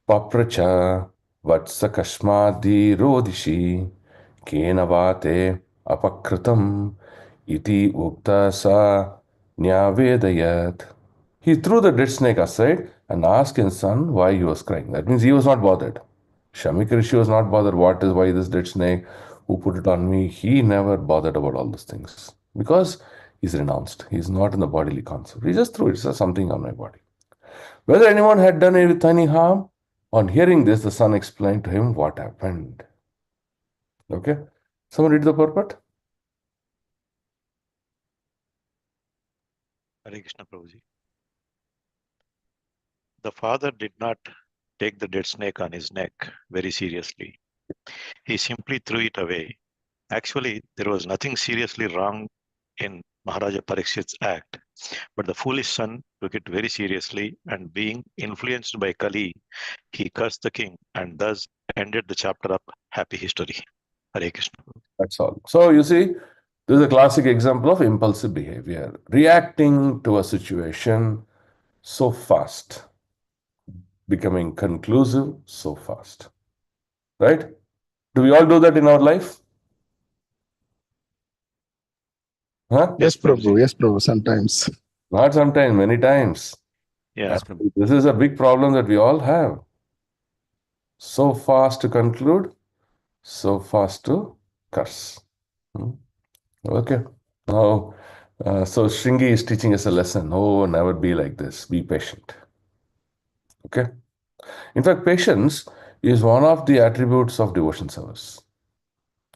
papracha vatsakashmadi rodishi kenavate apakritam iti ukta sa nyavedayat. He threw the dead snake aside and asked his son why he was crying. That means he was not bothered. Shamika Rishi was not bothered. Why this dead snake? Who put it on me? He never bothered about all those things because he's renounced. He's not in the bodily concept. He just threw it. It says something on my body. Whether anyone had done it with any harm, on hearing this, the son explained to him what happened. Okay? Someone read the purport? Hare Krishna Prabhuji. The father did not take the dead snake on his neck very seriously. He simply threw it away. Actually, there was nothing seriously wrong in Maharaja Parikshit's act, but the foolish son took it very seriously, and being influenced by Kali, he cursed the king and thus ended the chapter of happy history. Hare Krishna. That's all. So you see, this is a classic example of impulsive behavior, reacting to a situation so fast, becoming conclusive so fast. Right? Do we all do that in our life? Huh? Yes, Prabhu. Yes, Prabhu. Sometimes. Not sometimes, many times. Yeah. This is a big problem that we all have. So fast to conclude, so fast to curse. Okay. Now, so Shringi is teaching us a lesson. Oh, never be like this. Be patient. Okay. In fact, patience is one of the attributes of devotion service.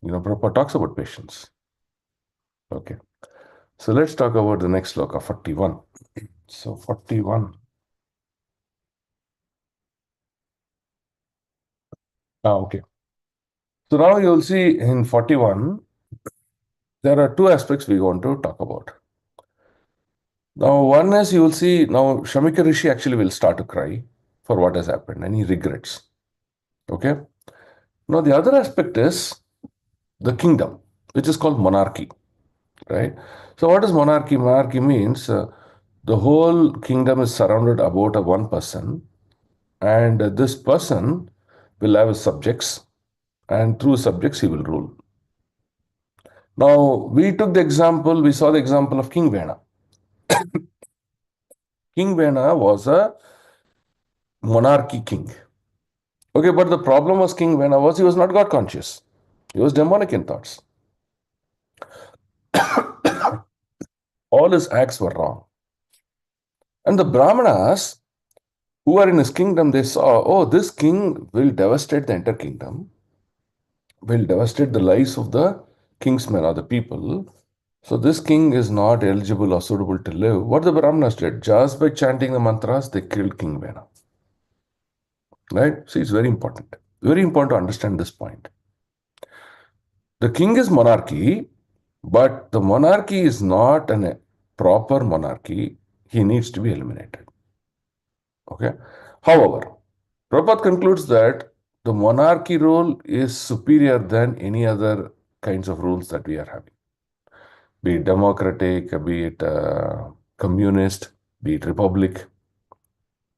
Prabhupada talks about patience. Okay. So let's talk about the next sloka, 41. So 41. Okay. So now you'll see in 41, there are two aspects we want to talk about. Now, one is you will see, now Shamika Rishi actually will start to cry for what has happened and he regrets. Okay. Now, the other aspect is the kingdom, which is called monarchy. Right. So, what is monarchy? Monarchy means the whole kingdom is surrounded about a one person, and this person will have his subjects, and through subjects he will rule. Now, we saw the example of King Vena. King Vena was a monarchy king. Okay, but the problem was King Vena he was not God conscious. He was demonic in thoughts. All his acts were wrong. And the Brahmanas who are in his kingdom, they saw, oh, this king will devastate the entire kingdom, will devastate the lives of the kingsmen or the people. So this king is not eligible or suitable to live. What the Brahmanas did, just by chanting the mantras, they killed King Vena. Right? See, it's very important. Very important to understand this point. The king is monarchy, but the monarchy is not a proper monarchy. He needs to be eliminated. Okay. However, Prabhupada concludes that the monarchy rule is superior than any other kinds of rules that we are having. Be it democratic, be it communist, be it republic.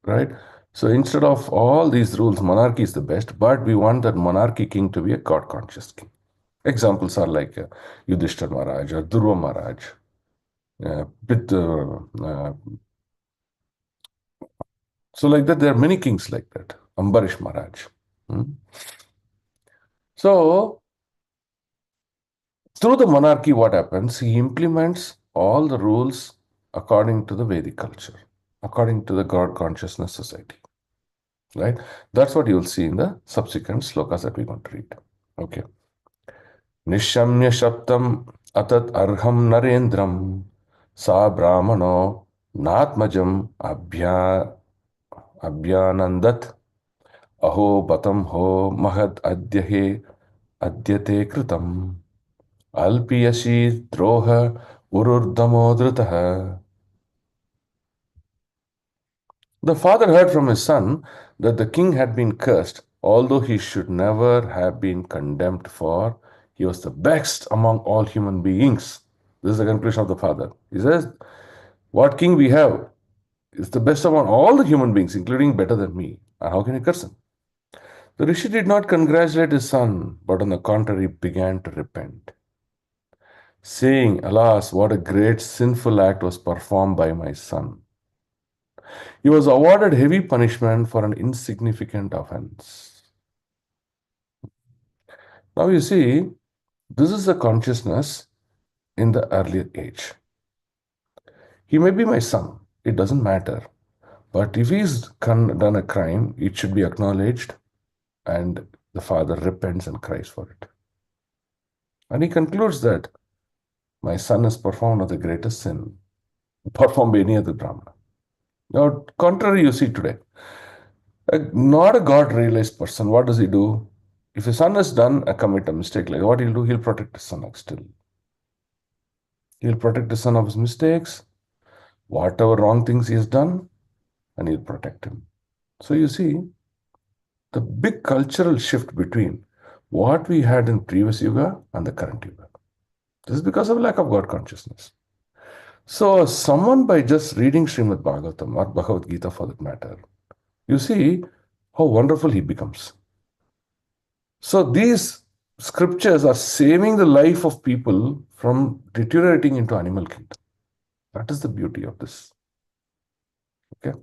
Right? So instead of all these rules, monarchy is the best, but we want that monarchy king to be a God-conscious king. Examples are like Yudhishthira Maharaj or Dhruva Maharaj. So like that, there are many kings like that. Ambarish Maharaj. So, through the monarchy, what happens? He implements all the rules according to the Vedic culture, according to the God consciousness society. Right? That's what you'll see in the subsequent slokas that we're going to read. Okay. Nishamya Shaptam Atat Arham Narendram Sa Brahmano Natmajam Abhyanandat Aho Batam Ho Mahad Adyahe Adyate Kritam Alpiyashi Droha Ururdamodritaha. The father heard from his son that the king had been cursed, although he should never have been condemned, for he was the best among all human beings. This is the conclusion of the father. He says, what king we have is the best among all the human beings, including better than me. And how can you curse him? The rishi did not congratulate his son, but on the contrary began to repent, saying, alas, what a great sinful act was performed by my son. He was awarded heavy punishment for an insignificant offense. Now you see, this is the consciousness in the earlier age. He may be my son, it doesn't matter. But if he's done a crime, it should be acknowledged and the father repents and cries for it. And he concludes that my son has performed the greatest sin performed by any other Brahmana. Now, contrary you see today, not a God-realized person, what does he do? If his son has commit a mistake, like what he'll do, he'll protect his son still. He'll protect his son of his mistakes, whatever wrong things he has done, and he'll protect him. So you see, the big cultural shift between what we had in previous Yuga and the current Yuga. This is because of lack of God consciousness. So someone by just reading Srimad Bhagavatam or Bhagavad Gita for that matter, you see how wonderful he becomes. So these scriptures are saving the life of people from deteriorating into animal kingdom. That is the beauty of this. Okay.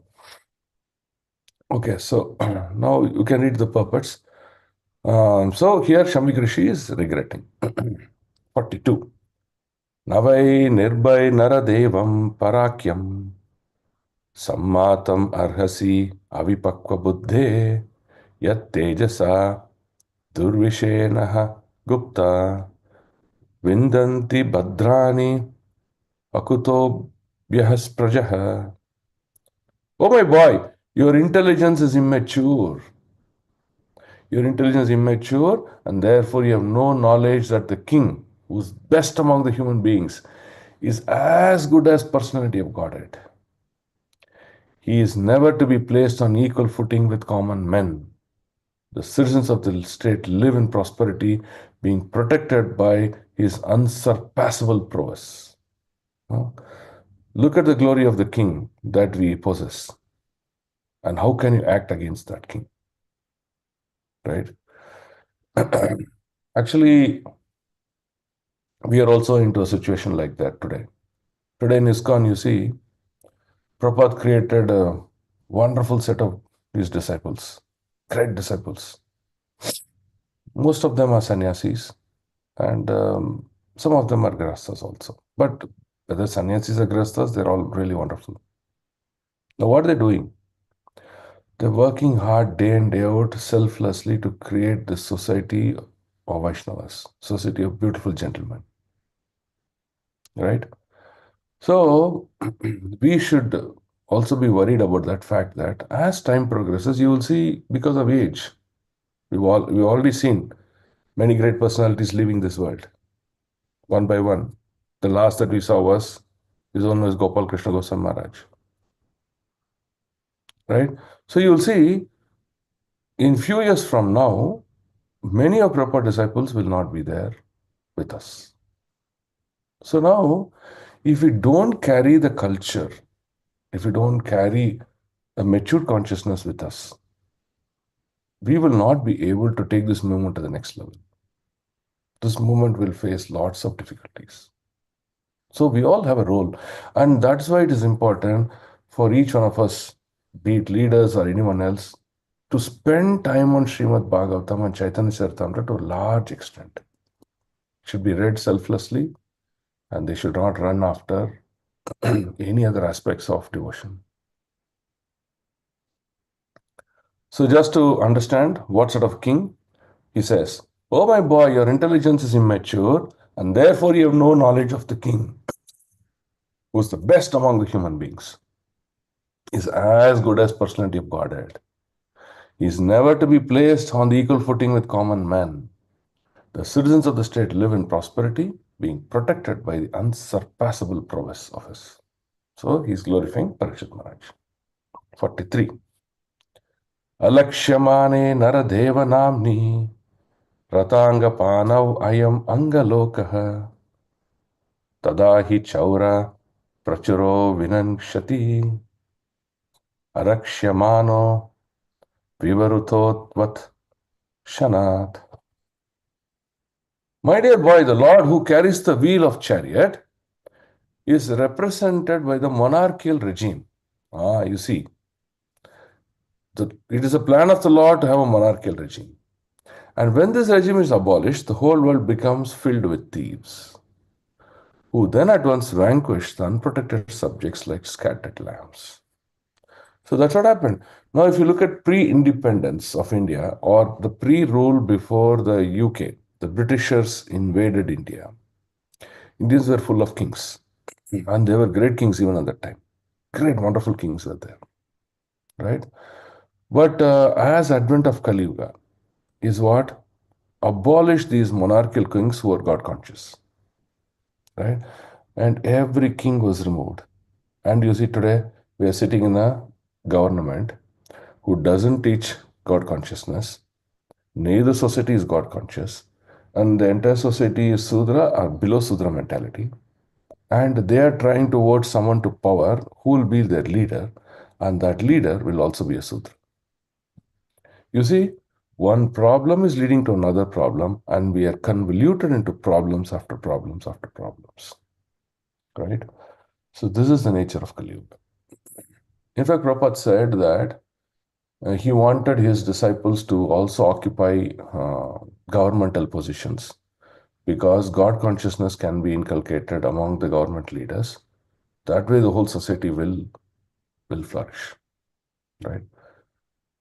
Okay, so now you can read the purports. So here Shamik Rishi is regretting. 42. Navai nirbhay naradevam parakyam sammatam arhasi avipakva buddhe yat tejasa durvishenaha gupta vindanti badrani akuto byahas prajaha. Oh my boy, your intelligence is immature. Your intelligence is immature, and therefore you have no knowledge that the king, who's best among the human beings, is as good as personality of Godhead. He is never to be placed on equal footing with common men. The citizens of the state live in prosperity, being protected by his unsurpassable prowess. Look at the glory of the king that we possess. And how can you act against that king? Right? Actually, we are also into a situation like that today. Today in ISKCON, you see, Prabhupada created a wonderful set of his disciples, great disciples. Most of them are sannyasis, and some of them are grahasthas also. But whether sannyasis or grahasthas, they're all really wonderful. Now, what are they doing? They're working hard day in, day out, selflessly to create this society of Vaishnavas, society of beautiful gentlemen. Right? So, we should also be worried about that fact that as time progresses, you will see, because of age, we've already seen many great personalities leaving this world, one by one. The last that we saw was his own was Gopal Krishna Goswami Maharaj. Right? So you'll see, in few years from now, many of Prabhupada disciples will not be there with us. So now, if we don't carry the culture, if we don't carry a mature consciousness with us, we will not be able to take this movement to the next level. This movement will face lots of difficulties. So we all have a role, and that's why it is important for each one of us, be it leaders or anyone else, to spend time on Srimad Bhagavatam and Chaitanya Charitamrita to a large extent. It should be read selflessly, and they should not run after any other aspects of devotion. So just to understand what sort of king, he says, "Oh my boy, your intelligence is immature, and therefore you have no knowledge of the king, who is the best among the human beings, is as good as personality of Godhead. He is never to be placed on the equal footing with common men. The citizens of the state live in prosperity, being protected by the unsurpassable prowess of his." So he is glorifying Parikshit Maharaj. 43. Alakshyamane naradeva namni ratanga panav ayam angalokaha tadahi chaura prachuro vinanshati arakshymano vivarutotvat shanat. My dear boy, the Lord who carries the wheel of chariot is represented by the monarchical regime. You see, it is a plan of the Lord to have a monarchical regime. And when this regime is abolished, the whole world becomes filled with thieves, who then at once vanquish the unprotected subjects like scattered lambs. So that's what happened. Now, if you look at pre-independence of India or the pre-rule before the UK, the Britishers invaded India. Indians were full of kings, and they were great kings even at that time. Great, wonderful kings were there, right? But as advent of Kali Yuga is what abolished these monarchical kings who were God conscious, right? And every king was removed. And you see today we are sitting in a government who doesn't teach God consciousness. Neither society is God conscious, and the entire society is Sudra or below Sudra mentality. And they are trying to vote someone to power who will be their leader, and that leader will also be a Sudra. You see, one problem is leading to another problem, and we are convoluted into problems after problems after problems. Right? So, this is the nature of Kali Yuga. In fact, Prabhupada said that he wanted his disciples to also occupy governmental positions because God consciousness can be inculcated among the government leaders. That way, the whole society will flourish, right?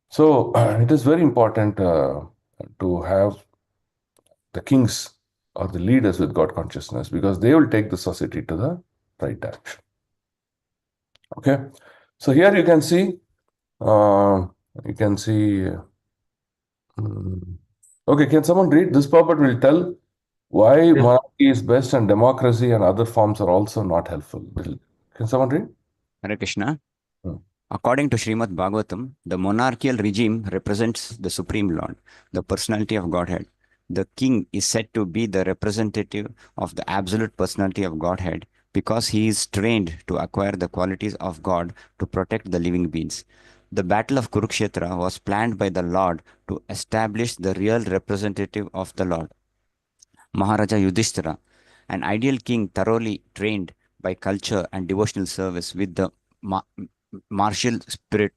So it is very important to have the kings or the leaders with God consciousness because they will take the society to the right direction. Okay, so here you can see. You can see. Okay, can someone read? This puppet will tell why Yes. monarchy is best and democracy and other forms are also not helpful. Can someone read? Hare Krishna. Hmm. According to Srimad Bhagavatham, the monarchical regime represents the Supreme Lord, the personality of Godhead. The king is said to be the representative of the absolute personality of Godhead because he is trained to acquire the qualities of God to protect the living beings. The battle of Kurukshetra was planned by the Lord to establish the real representative of the Lord, Maharaja Yudhishthira, an ideal king thoroughly trained by culture and devotional service with the ma- martial spirit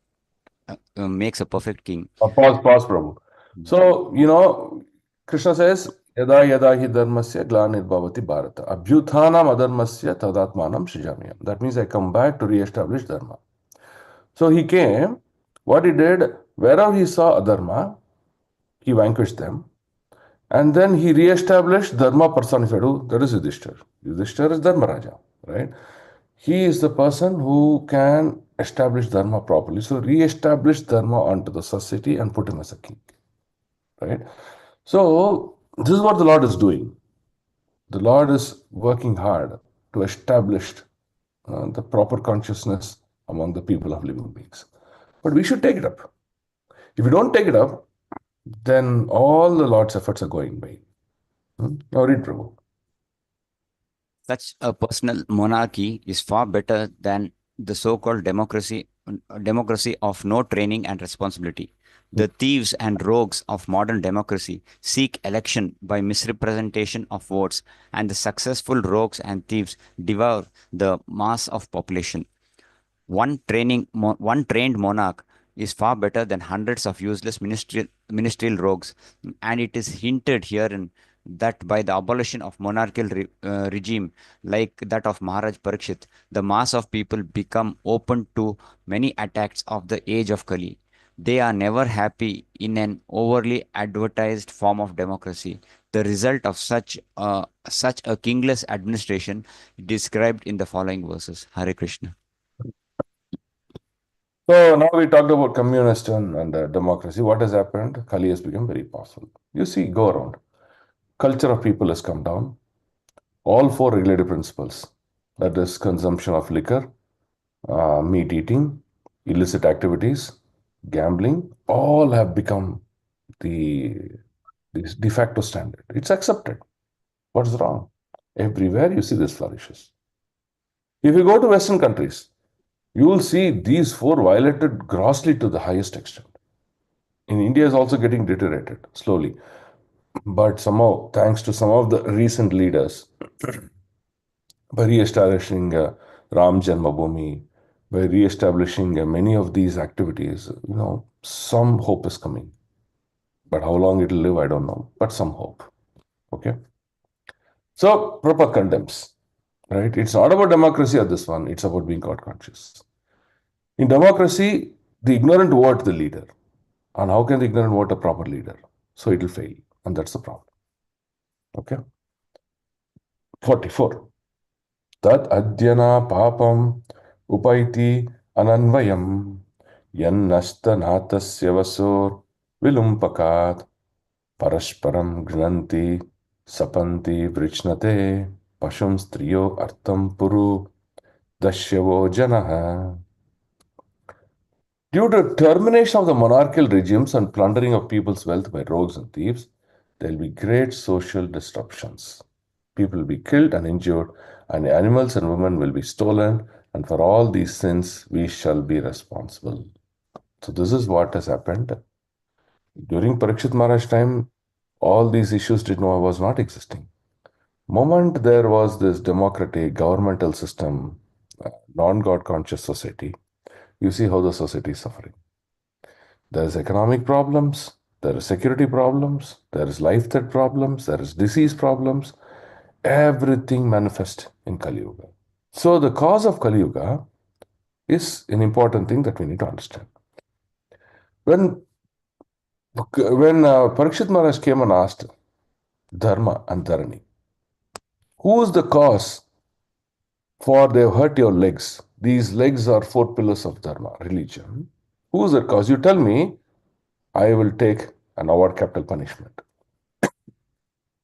makes a perfect king. Pause, Prabhu. So, Krishna says, Yada yada hi dharmasya glanir bharata. Abhyuthanam adharmasya tadatmanam srijamyam. That means I come back to re-establish dharma. So he came, what he did, wherever he saw adharma, he vanquished them. And then he re-established dharma personified. Who? That is Yudhishthira. Yudhishthira is Dharma Raja, right? He is the person who can establish dharma properly. So re-establish dharma onto the society and put him as a king, right? So this is what the Lord is doing. The Lord is working hard to establish the proper consciousness among the people of living beings. But we should take it up. If we don't take it up, then all the Lord's efforts are going in vain. Now read, Prabhu. Such a personal monarchy is far better than the so-called democracy of no training and responsibility. The thieves and rogues of modern democracy seek election by misrepresentation of votes, and the successful rogues and thieves devour the mass of population. One trained monarch is far better than hundreds of useless ministerial rogues, and it is hinted herein that by the abolition of monarchical regime like that of Maharaj Parikshit, the mass of people become open to many attacks of the age of Kali. They are never happy in an overly advertised form of democracy. The result of such a kingless administration is described in the following verses. Hare Krishna. So now we talked about communist and democracy. What has happened? Kali has become very powerful. You see, go around. Culture of people has come down. All four regulative principles, that is consumption of liquor, meat eating, illicit activities, gambling, all have become the de facto standard. It's accepted. What is wrong? Everywhere you see this flourishes. If you go to Western countries, you will see these four violated grossly to the highest extent. In India is also getting deteriorated slowly. But somehow, thanks to some of the recent leaders, by re-establishing Ram Janmabhoomi, by re-establishing many of these activities, some hope is coming. But how long it will live, I don't know. But some hope. Okay. So Prabhupada condemns, right? It's not about democracy or this one, it's about being God conscious. In democracy, the ignorant vote the leader. And how can the ignorant vote a proper leader? So it will fail. And that's the problem. Okay. 44. Tad adyana papam upaiti ananvayam yannasta natasya vasor vilumpakat parashparam gnanti sapanti vrichnate pashum striyo artam puru dashyavo janaha. Due to termination of the monarchical regimes and plundering of people's wealth by rogues and thieves, there will be great social disruptions. People will be killed and injured, and animals and women will be stolen, and for all these sins we shall be responsible. So this is what has happened. During Parikshit Maharaj's time, all these issues was not existing. Moment there was this democratic governmental system, non-God conscious society, you see how the society is suffering. There is economic problems, there is security problems, there is life threat problems, there is disease problems. Everything manifests in Kali Yuga. So the cause of Kali Yuga is an important thing that we need to understand. When Parikshit Maharaj came and asked Dharma and Dharani, who is the cause for they've hurt your legs? These legs are 4 pillars of Dharma, religion. Who is the cause? You tell me, I will take an award capital punishment.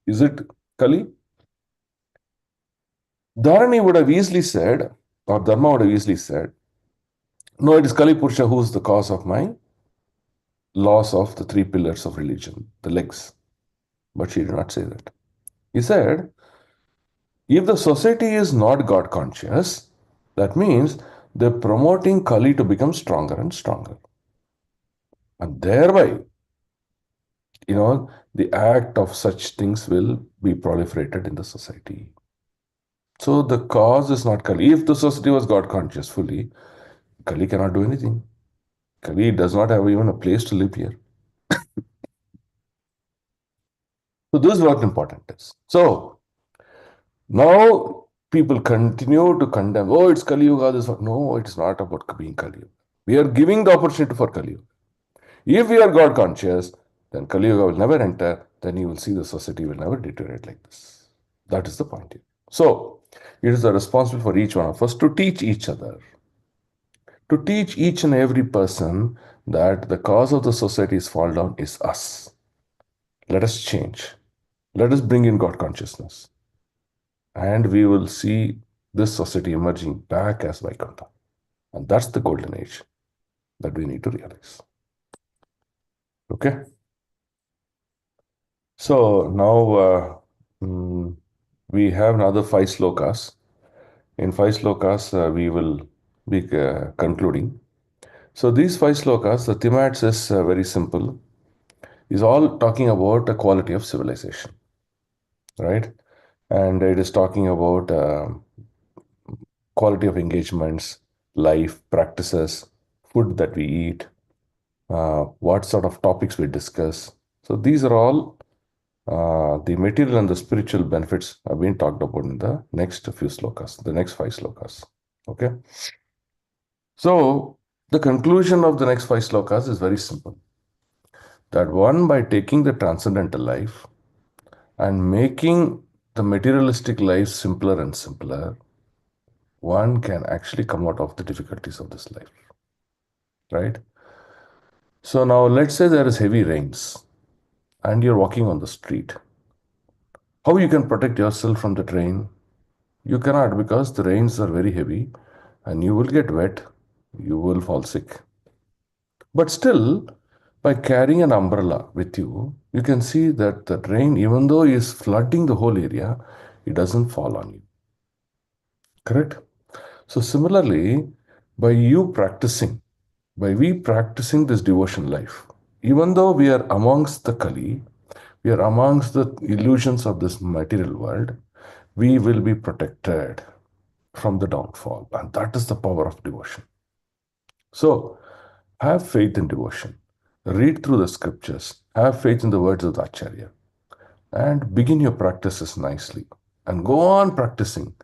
Is it Kali? Dharani would have easily said, or Dharma would have easily said, no, it is Kali Purusha who is the cause of my loss of the 3 pillars of religion, the legs. But she did not say that. He said, if the society is not God conscious, that means they're promoting Kali to become stronger and stronger. And thereby, the act of such things will be proliferated in the society. So the cause is not Kali. If the society was God conscious fully, Kali cannot do anything. Kali does not have even a place to live here. So this is what important is. So now people continue to condemn, oh, it's Kali Yuga. This one. No, it's not about being Kali Yuga. We are giving the opportunity for Kali Yuga. If we are God conscious, then Kali Yuga will never enter. Then you will see the society will never deteriorate like this. That is the point here. So it is the responsibility for each one of us to teach each other, to teach each and every person that the cause of the society's fall down is us. Let us change. Let us bring in God consciousness. And we will see this society emerging back as Vaikuntha. And that's the golden age that we need to realize. Okay? So now we have another 5 slokas. In 5 slokas, we will be concluding. So these 5 slokas, the themats is very simple. Is all talking about the quality of civilization, right? And it is talking about quality of engagements, life, practices, food that we eat, what sort of topics we discuss. So these are all the material and the spiritual benefits have been talked about in the next few slokas, the next 5 slokas. Okay. So the conclusion of the next 5 slokas is very simple. That one, by taking the transcendental life and making the materialistic life simpler and simpler, one can actually come out of the difficulties of this life, right? So now let's say there is heavy rains and you're walking on the street. How you can protect yourself from the rain? You cannot, because the rains are very heavy and you will get wet, you will fall sick. But still, by carrying an umbrella with you, you can see that the rain, even though is flooding the whole area, it doesn't fall on you. Correct? So similarly, by we practicing this devotion life, even though we are amongst the Kali, we are amongst the illusions of this material world, we will be protected from the downfall. And that is the power of devotion. So have faith in devotion. read through the scriptures, have faith in the words of the Acharya, and begin your practices nicely. And go on practicing.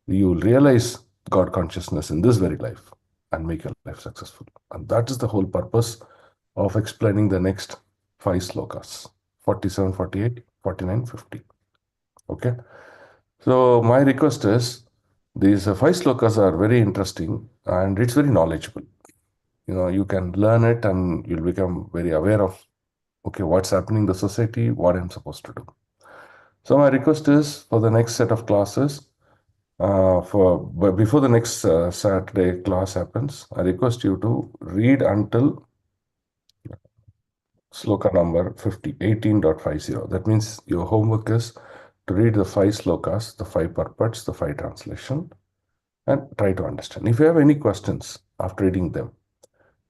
You will realize God consciousness in this very life and make your life successful. And that is the whole purpose of explaining the next 5 slokas 47, 48, 49, 50. Okay. So, my request is these 5 slokas are very interesting and it's very knowledgeable. You can learn it and you'll become very aware of, okay, what's happening in the society, what I'm supposed to do. So, my request is for the next set of classes, but before the next Saturday class happens, I request you to read until sloka number 50, 18.50. That means your homework is to read the 5 slokas, the 5 purports, the 5 translation, and try to understand. If you have any questions after reading them,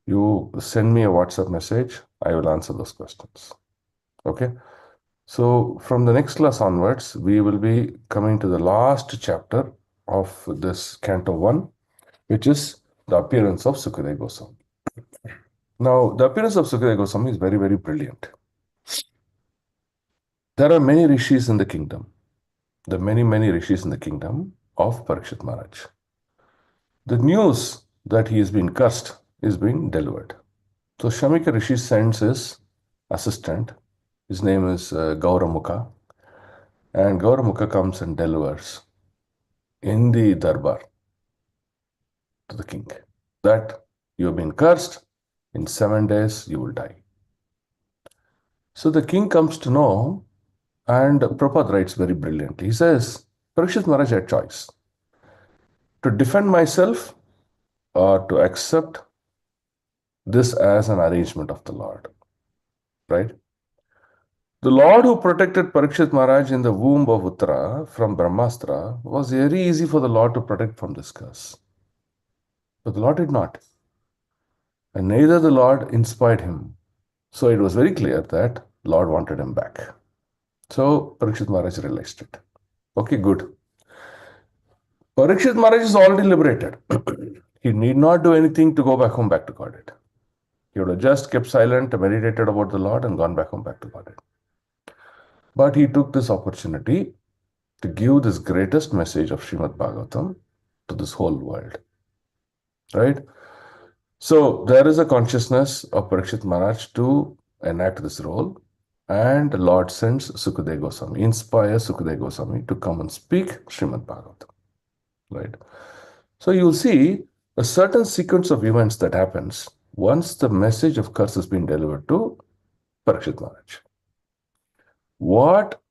you send me a WhatsApp message. I will answer those questions. Okay. So from the next class onwards, we will be coming to the last chapter of this Canto 1, which is the appearance of Sukadeva Goswami. Now, the appearance of Sukadeva Goswami is very, very brilliant. There are many rishis in the kingdom. There are many, many rishis in the kingdom of Parikshit Maharaj. The news that he has been cursed is being delivered. So Shamika Rishi sends his assistant. His name is Gauramukha. And Gauramukha comes and delivers in the darbar to the king that you have been cursed, in 7 days you will die. So the king comes to know, and Prabhupada writes very brilliantly. He says, Parikshit Maharaj had choice to defend myself or to accept this as an arrangement of the Lord. Right? The Lord who protected Parikshit Maharaj in the womb of Uttara from Brahmastra was very easy for the Lord to protect from this curse. But the Lord did not. And neither the Lord inspired him. So it was very clear that Lord wanted him back. So Parikshit Maharaj realized it. Okay, good. Parikshit Maharaj is already liberated. He need not do anything to go back home, back to Godhead. He would have just kept silent, meditated about the Lord and gone back home, back to Godhead. But he took this opportunity to give this greatest message of Srimad Bhagavatam to this whole world. Right? So there is a consciousness of Parikshit Maharaj to enact this role, and the Lord sends Sukadeva Goswami, inspires Sukadeva Goswami to come and speak Srimad Bhagavatam. Right? So you'll see a certain sequence of events that happens once the message of curse has been delivered to Parikshit Maharaj. What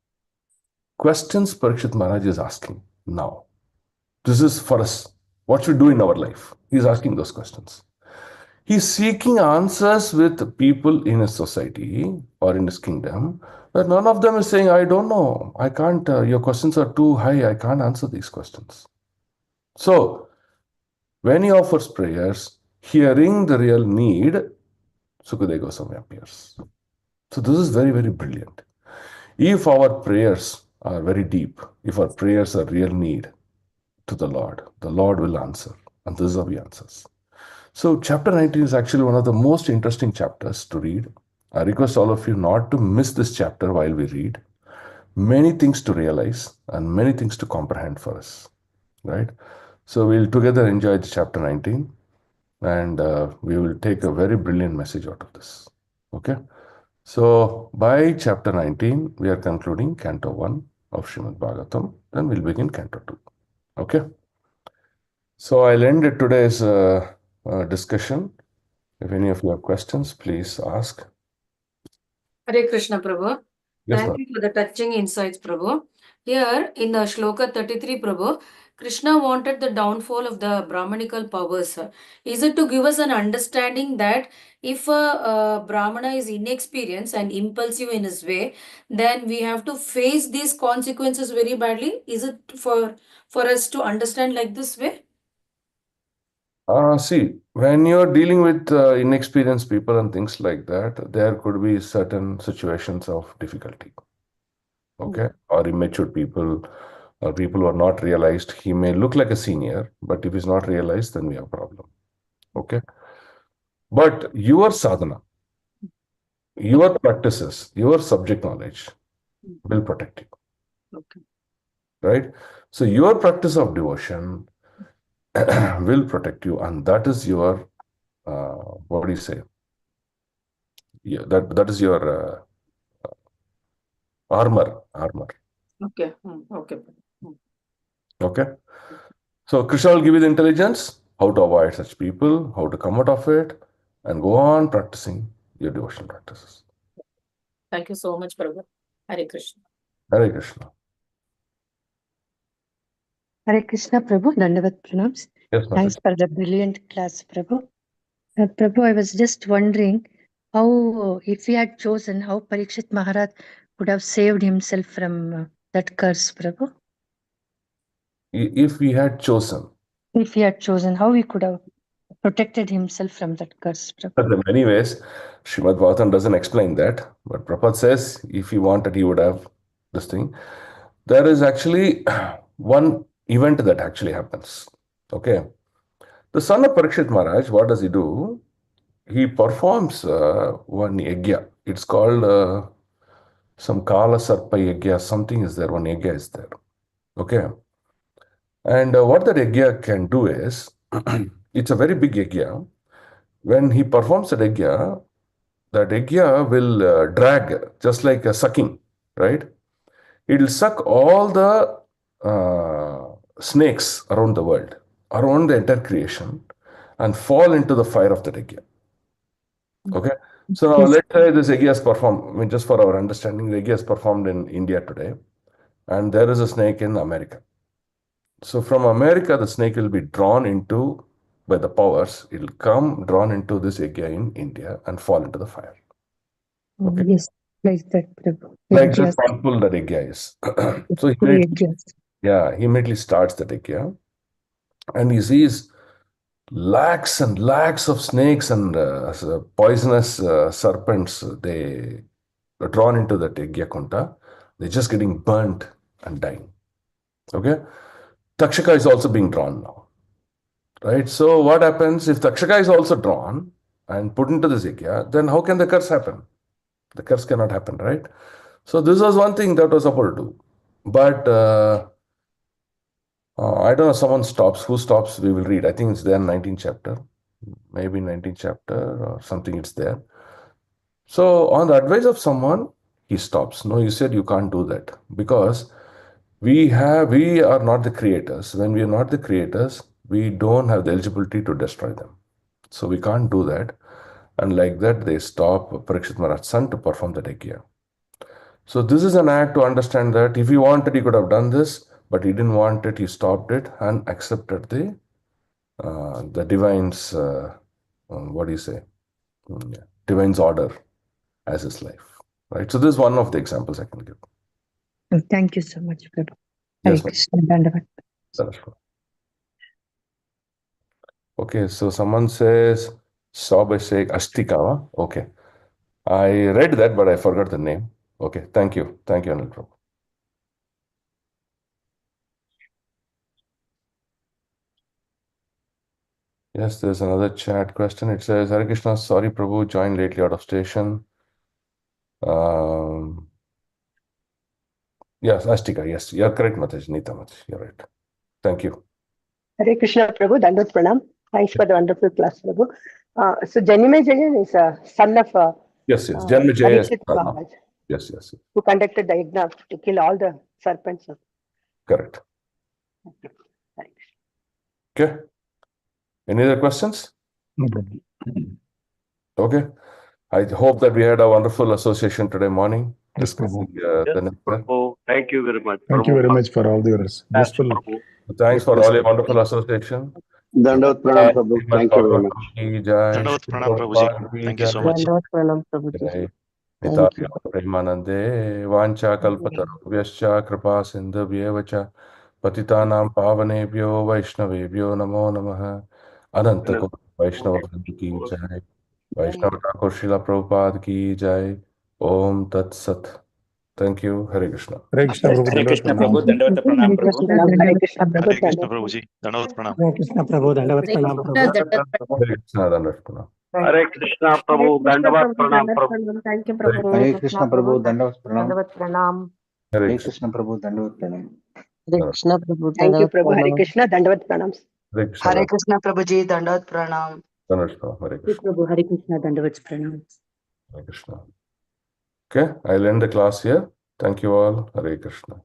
questions Parikshit Maharaj is asking now? This is for us. What should we do in our life? He's asking those questions. He's seeking answers with people in his society or in his kingdom, but none of them is saying, I don't know, I can't, your questions are too high, I can't answer these questions. So, when he offers prayers, hearing the real need, Sukadeva Goswami appears. So this is very, very brilliant. If our prayers are very deep, if our prayers are real need to the Lord will answer. And this is how he answers. So chapter 19 is actually one of the most interesting chapters to read. I request all of you not to miss this chapter while we read. Many things to realize and many things to comprehend for us. Right? So we'll together enjoy the chapter 19 and we will take a very brilliant message out of this. Okay? So by chapter 19, we are concluding Canto 1 of Srimad Bhagavatam. Then we'll begin Canto 2. Okay? So I'll end today's discussion. If any of you have questions, please ask. Hare Krishna, Prabhu. Yes, Thank ma'am. you for the touching insights, Prabhu. Here in the Shloka 33, Prabhu, Krishna wanted the downfall of the Brahmanical powers. Is it to give us an understanding that if a Brahmana is inexperienced and impulsive in his way, then we have to face these consequences very badly? Is it for us to understand like this way? See, when you're dealing with inexperienced people and things like that, there could be certain situations of difficulty. Okay? Or immature people, or people who are not realized. He may look like a senior, but if he's not realized, then we have a problem. Okay? But your sadhana, your practices, your subject knowledge will protect you. Okay. Right? So your practice of devotion will protect you, and that is your what do you say? Yeah, that is your armor. Okay. Okay. Okay. So Krishna will give you the intelligence, how to avoid such people, how to come out of it, and go on practicing your devotion practices. Thank you so much, Prabhu. Hare Krishna. Hare Krishna. Hare Krishna, Prabhu. Dandavat pranams. Yes, Thanks Mataji. for the brilliant class, Prabhu. Prabhu, I was just wondering how, if he had chosen, how Parikshit Maharaj could have saved himself from that curse, Prabhu. If we had chosen, If he had chosen, how he could have protected himself from that curse, Prabhu. but in many ways, Srimad Bhagavatham doesn't explain that. But Prabhupada says if he wanted, he would have this thing. There is actually one event that actually happens. Okay. The son of Parikshit Maharaj, what does he do? He performs one yajna. It's called some Kala Sarpa yajna. Something is there. One yajna is there. Okay. And what that yajna can do is, it's a very big yajna. When he performs that yajna will drag, just like a sucking, right? It will suck all the snakes around the world, around the entire creation, and fall into the fire of the yajna. Okay. So now Yes. let's say this yajna is performed, I mean, just for our understanding, the yajna is performed in India today, and there is a snake in America. So from America, the snake will be drawn into, by the powers, it will come drawn into this yajna in India and fall into the fire. Okay. Yes, like that, Prabhu. Like this Yes. powerful the yajna is. So he True immediately, yajnas. he immediately starts the yajna, and he sees lakhs and lakhs of snakes and poisonous serpents. They are drawn into the yajna kunta. They're just getting burnt and dying. Okay. Takshaka is also being drawn now. Right? So what happens if Takshaka is also drawn and put into this yajna, then how can the curse happen? The curse cannot happen, right? So this was one thing that was supposed to do. But I don't know, someone stops. Who stops? We will read. I think it's there in 19th chapter. Maybe 19th chapter or something, it's there. So on the advice of someone, he stops. No, you said you can't do that because we are not the creators. When we are not the creators, we don't have the eligibility to destroy them. So we can't do that. And like that, they stop Parikshit Maharaj's son to perform the yajna. So this is an act to understand that if he wanted, he could have done this, but he didn't want it. He stopped it and accepted the divine's what do you say? Divine's order as his life. Right. So this is one of the examples I can give. Thank you so much, Prabhu. Hare Yes, ma'am. Krishna, Dandavat. Sarashwat. Okay, so someone says Sabashek Ashtikawa. Okay. I read that, but I forgot the name. Okay, thank you. Thank you, Anil Prabhu. Yes, there's another chat question. It says, Hare Krishna, sorry Prabhu, joined lately out of station. Yes, Astika, yes, you're correct, Mataji, Nita Mataji, you're right. Thank you. Hare Krishna, Prabhu, Dandavat Pranam. Thanks for the wonderful class, Prabhu. So Janmejayan is a son of Yes, Janmejaya is Parikshit Maharaj, yes, yes, who conducted the yajna to kill all the serpents. correct. Hare Krishna. Okay. Any other questions? Okay. I hope that we had a wonderful association today morning. Yes, Prabhu. The next step. Thank you very much. Thank you very much for all your blissful. Thanks for all your wonderful association. Dandavat Pranam, Prabhu. Thank you very much. Dandavat Pranam, Prabhuji. Thank you so much. Dandavat Pranam, Prabhuji. Jai. Thank you. Premanande Vancha Kalpatarubhyascha Kripa Sindhubhyev cha Patitanam Pavanebhyo Vaishnavebhyo Namo Namaha Ananta Koti Vaishnava ki jai. Vaishnava Thakur Srila Prabhupada ki jai. Om Tat Sat. Thank you. Hare Krishna. Hare Krishna, Prabhu. Hare Krishna, Prabhu. Dandavat Dandavat Pranam, Hare Prabhu. Krishna, Hare Dandavat Krishna, Pranam. Hare Krishna, Prabhuji. Dandavat Pranam. Hare Krishna, Prabhu. Dandavat Hare Pranam, Krishna, Prabhu. Dandavat Pranam. Hare Krishna. Dandavat Pranam. Hare Krishna Prabhu, Dandavat Pranam Prabhu. Thank you, Prabhu. Hare Krishna Prabhu, Dandavat Pranam. Dandavat Pranam. Hare Hare Krishna. Krishna Prabhu, Dandavat Pranam. Hare Krishna Prabhu, Thank you, Dandavat Prabhu. Hare Pranam. Krishna, Dandavat Pranam. Hare Krishna. Hare Krishna Prabhuji, Dandavat Pranam. Hare Krishna. Prabhu, Hare Krishna, Dandavat Pranam. Hare Krishna. Okay, I'll end the class here. Thank you all. Hare Krishna.